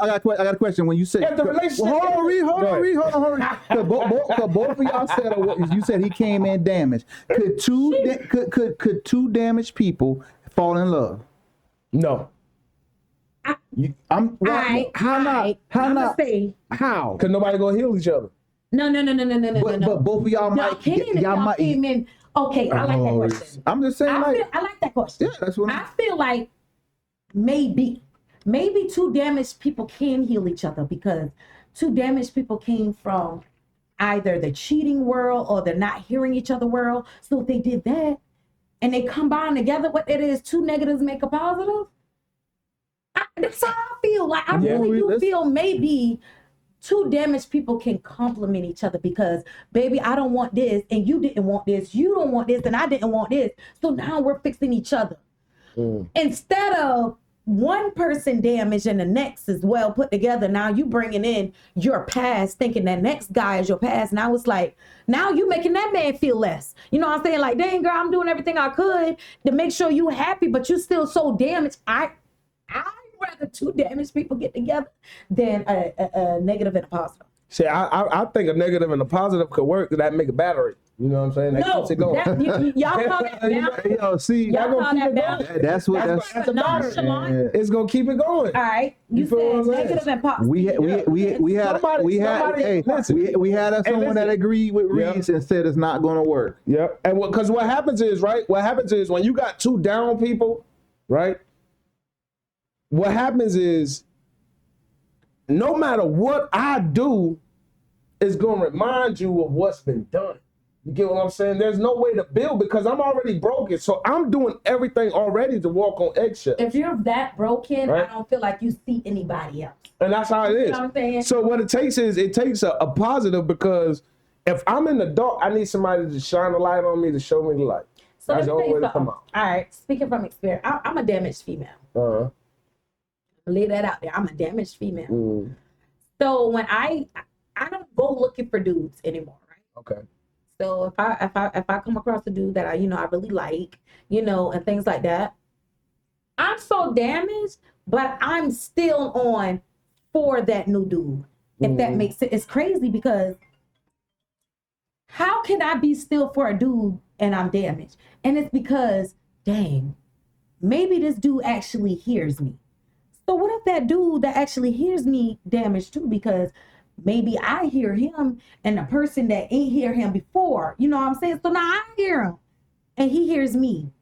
I got a question. When you said, Yeah, the relationship. hold on, Reed. Cause both of y'all said you said he came in damaged. Could two damaged people fall in love? No, How not? How? because nobody gonna heal each other. No. But both of y'all might. Y'all came in. Okay, I like that question. I'm just saying, I like that question. Yeah, that's what I feel like maybe two damaged people can heal each other, because two damaged people came from either the cheating world or the not hearing each other world. So if they did that and they combine together, what it is, two negatives make a positive. That's how I feel. Like I really do feel maybe two damaged people can complement each other, because baby, I don't want this and you didn't want this. You don't want this and I didn't want this. So now we're fixing each other. Instead of one person damaged and the next is well put together, now you bringing in your past, thinking that next guy is your past. Now it's like, now you making that man feel less. You know what I'm saying? Like, dang girl, I'm doing everything I could to make sure you happy, but you still so damaged. I'd rather two damaged people get together than a negative and a positive. See, I think a negative and a positive could work. That make a battery. You know what I'm saying? That No, keeps it going. y'all call that balance. Yo, see, Y'all call that balance. that's That's nonchalant. It's gonna keep it going. All right, you feel what I'm said saying? negative and positive. we had Listen. someone that agreed with Reese and said it's not going to work. Yep. And because what happens is, right? What happens is when you got two down people, right? What happens is no matter what I do, it's going to remind you of what's been done. You get what I'm saying? There's no way to build because I'm already broken. So I'm doing everything already to walk on eggshells. If you're that broken, Right. I don't feel like you see anybody else. And that's how it is. You know what I'm saying? So what it takes is a positive because if I'm in the dark, I need somebody to shine a light on me to show me the light. So That's the let me only tell way you to come something. out. All right, speaking from experience, I'm a damaged female. Uh-huh. Lay that out there. I'm a damaged female. Mm. So when I don't go looking for dudes anymore, right? Okay. So if I come across a dude that I really like, and things like that, I'm so damaged, but I'm still on for that new dude. If that makes sense. It's crazy because how can I be still for a dude and I'm damaged? And it's because, dang, maybe this dude actually hears me. So what if that dude that actually hears me damaged too? Because maybe I hear him and the person that ain't hear him before, you know what I'm saying? So now I hear him and he hears me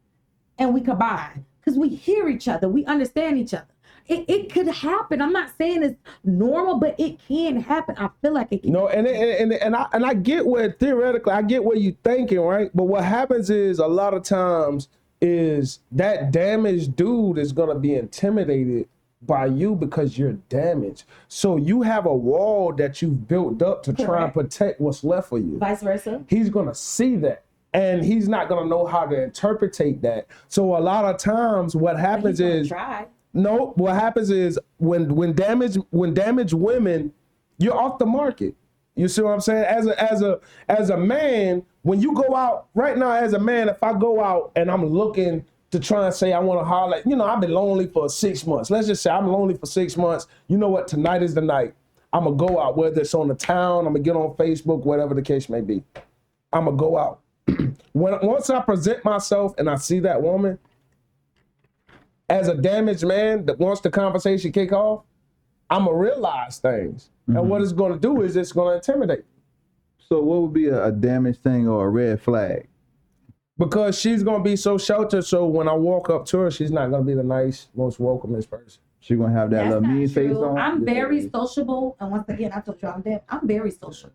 and we combine because we hear each other. We understand each other. It could happen. I'm not saying it's normal, but it can happen. I feel like it can. No, and I get where theoretically I get where you thinking, right? But what happens is a lot of times is that damaged dude is gonna be intimidated by you because you're damaged. So you have a wall that you've built up to try and protect what's left for you. Vice versa. He's gonna see that. And he's not gonna know how to interpretate that. So a lot of times what happens is no, what happens is when damaged women, you're off the market. You see what I'm saying? As a man, when you go out right now, as a man, if I go out and I'm looking to try and say I want to holler, I've been lonely for 6 months. Let's just say I'm lonely for 6 months. You know what? Tonight is the night. I'm gonna go out, whether it's on the town, I'm gonna get on Facebook, whatever the case may be. I'm gonna go out. Once I present myself and I see that woman as a damaged man that wants the conversation kick off, I'm gonna realize things. And what it's gonna do is it's gonna intimidate. So what would be a damaged thing or a red flag? Because she's gonna be so sheltered, so when I walk up to her, she's not gonna be the nice, most welcomest person. She's gonna have that That's little not mean face true. on. I'm very sociable, and once again, I told you I'm very social.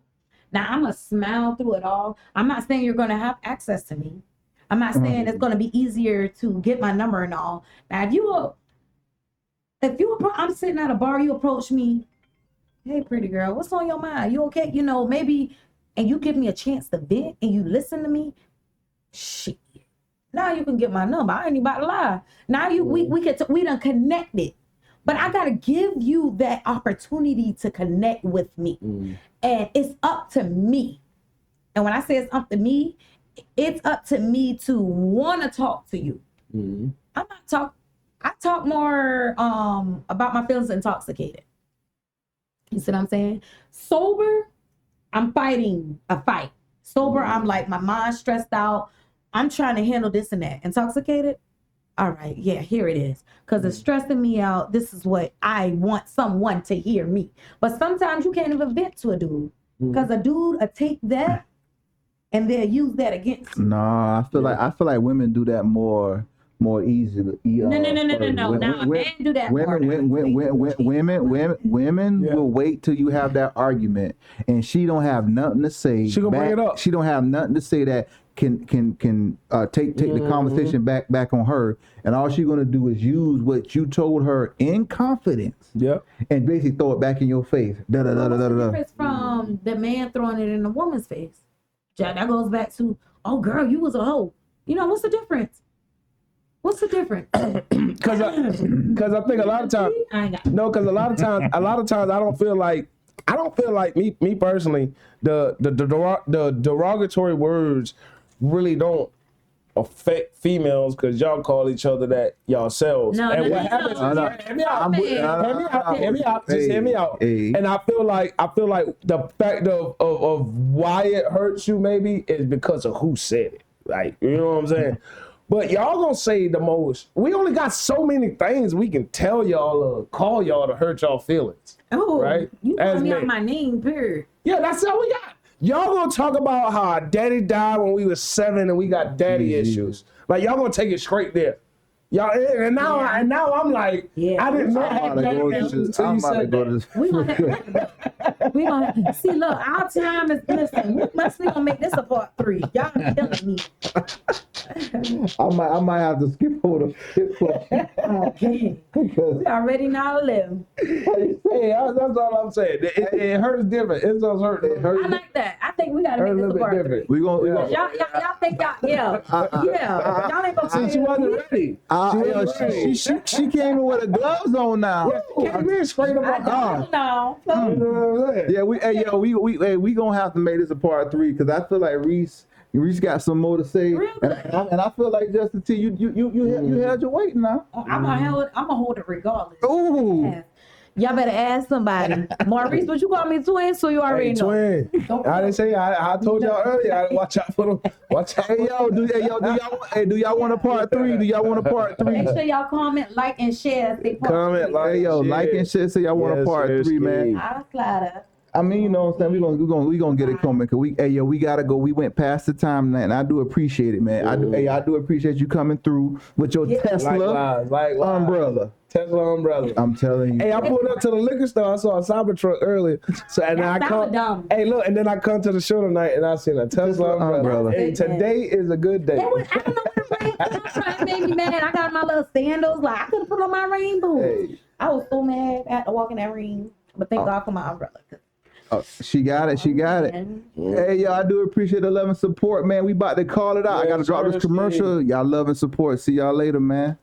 Now I'm gonna smile through it all. I'm not saying you're gonna have access to me. I'm not saying it's gonna be easier to get my number and all. Now I'm sitting at a bar, you approach me, hey pretty girl, what's on your mind? You okay? Maybe, and you give me a chance to vent and you listen to me. Shit. Now you can get my number. I ain't even about to lie. Now we done connected. But I gotta give you that opportunity to connect with me. And it's up to me. And when I say it's up to me, it's up to me to want to talk to you. I talk more about my feelings intoxicated. You see what I'm saying? Sober, I'm fighting a fight. Sober, I'm like, my mind's stressed out. I'm trying to handle this and that. Intoxicated, all right, yeah, here it is. Because it's stressing me out. This is what I want someone to hear me. But sometimes you can't even vent to a dude. Because a dude will take that and they'll use that against you. No, I feel like women do that more easily. No. Now, men do that more. Women will wait till you have that argument, and she don't have nothing to say. She gonna bring it up. She don't have nothing to say that can take the conversation back on her, and all she's gonna do is use what you told her in confidence. Yep. And basically throw it back in your face. What's the difference from the man throwing it in the woman's face? That goes back to, oh girl, you was a hoe. What's the difference? What's the difference? Because I think a lot of times, because a lot of times I don't feel like me personally, the derogatory words really don't affect females because y'all call each other that yourselves. No, and no, what no, happens no. is, No, hear me out, no, hear me out, just hear me out. Hey. And I feel like the fact of why it hurts you maybe is because of who said it. Like, you know what I'm saying? But y'all gonna say the most. We only got so many things we can tell y'all or call y'all to hurt y'all feelings. Oh, right? You As call me men. out my name, period. Yeah, that's all we got. Y'all gonna talk about how our daddy died when we was 7 and we got daddy issues. Like y'all gonna take it straight there. Y'all and now I'm like, I didn't know I had daddy issues till you said that. We gonna see. Look, our time is listen. We gonna make this a part 3. Y'all killing me. I might have to skip over the 5th question. Okay. We already now 11. Hey, that's all I'm saying. It hurts different. It's just hurt. It hurts. I like that. I think we gotta Hurt a make this little a bit part 3. different. We gonna Y'all think y'all y'all ain't gonna See, she wasn't ready. she came in with her gloves on now. Came in straight up. I don't know. Yeah, we gonna have to make this a part 3 because I feel like Reese got some more to say, Really? and I feel like Justin T, you held your weight now. I'm gonna hold it regardless. Ooh. Yeah. Y'all better ask somebody. Maurice, would you call me twin? So you already know. Twin. I didn't say. I told y'all earlier. I watch out for them. Watch out. Hey yo, do y'all want a part 3? Do y'all want a part 3? Make sure y'all comment, like, and share. Comment, like, Hey yo, like and share. Say y'all want a part 3, man. I'll slide up. I mean, you know what I'm saying? We gonna get it coming. Cause we gotta go. We went past the time, and I do appreciate it, man. I do appreciate you coming through with your Tesla umbrella. Tesla umbrella. I'm telling you. Hey, I pulled up to the liquor store. I saw a Cybertruck earlier. So and I come. Hey, look, and then I come to the show tonight, and I seen a Tesla umbrella. Hey, today is a good day. I don't know what it made me mad. I got my little sandals. Like I could have put on my rain boots. Hey. I was so mad. I had to walk in that rain. But thank God for my umbrella. Oh, she got it. Hey, yo, I do appreciate the love and support, man. We about to call it out. I got to drop this commercial. Y'all love and support. See y'all later, man.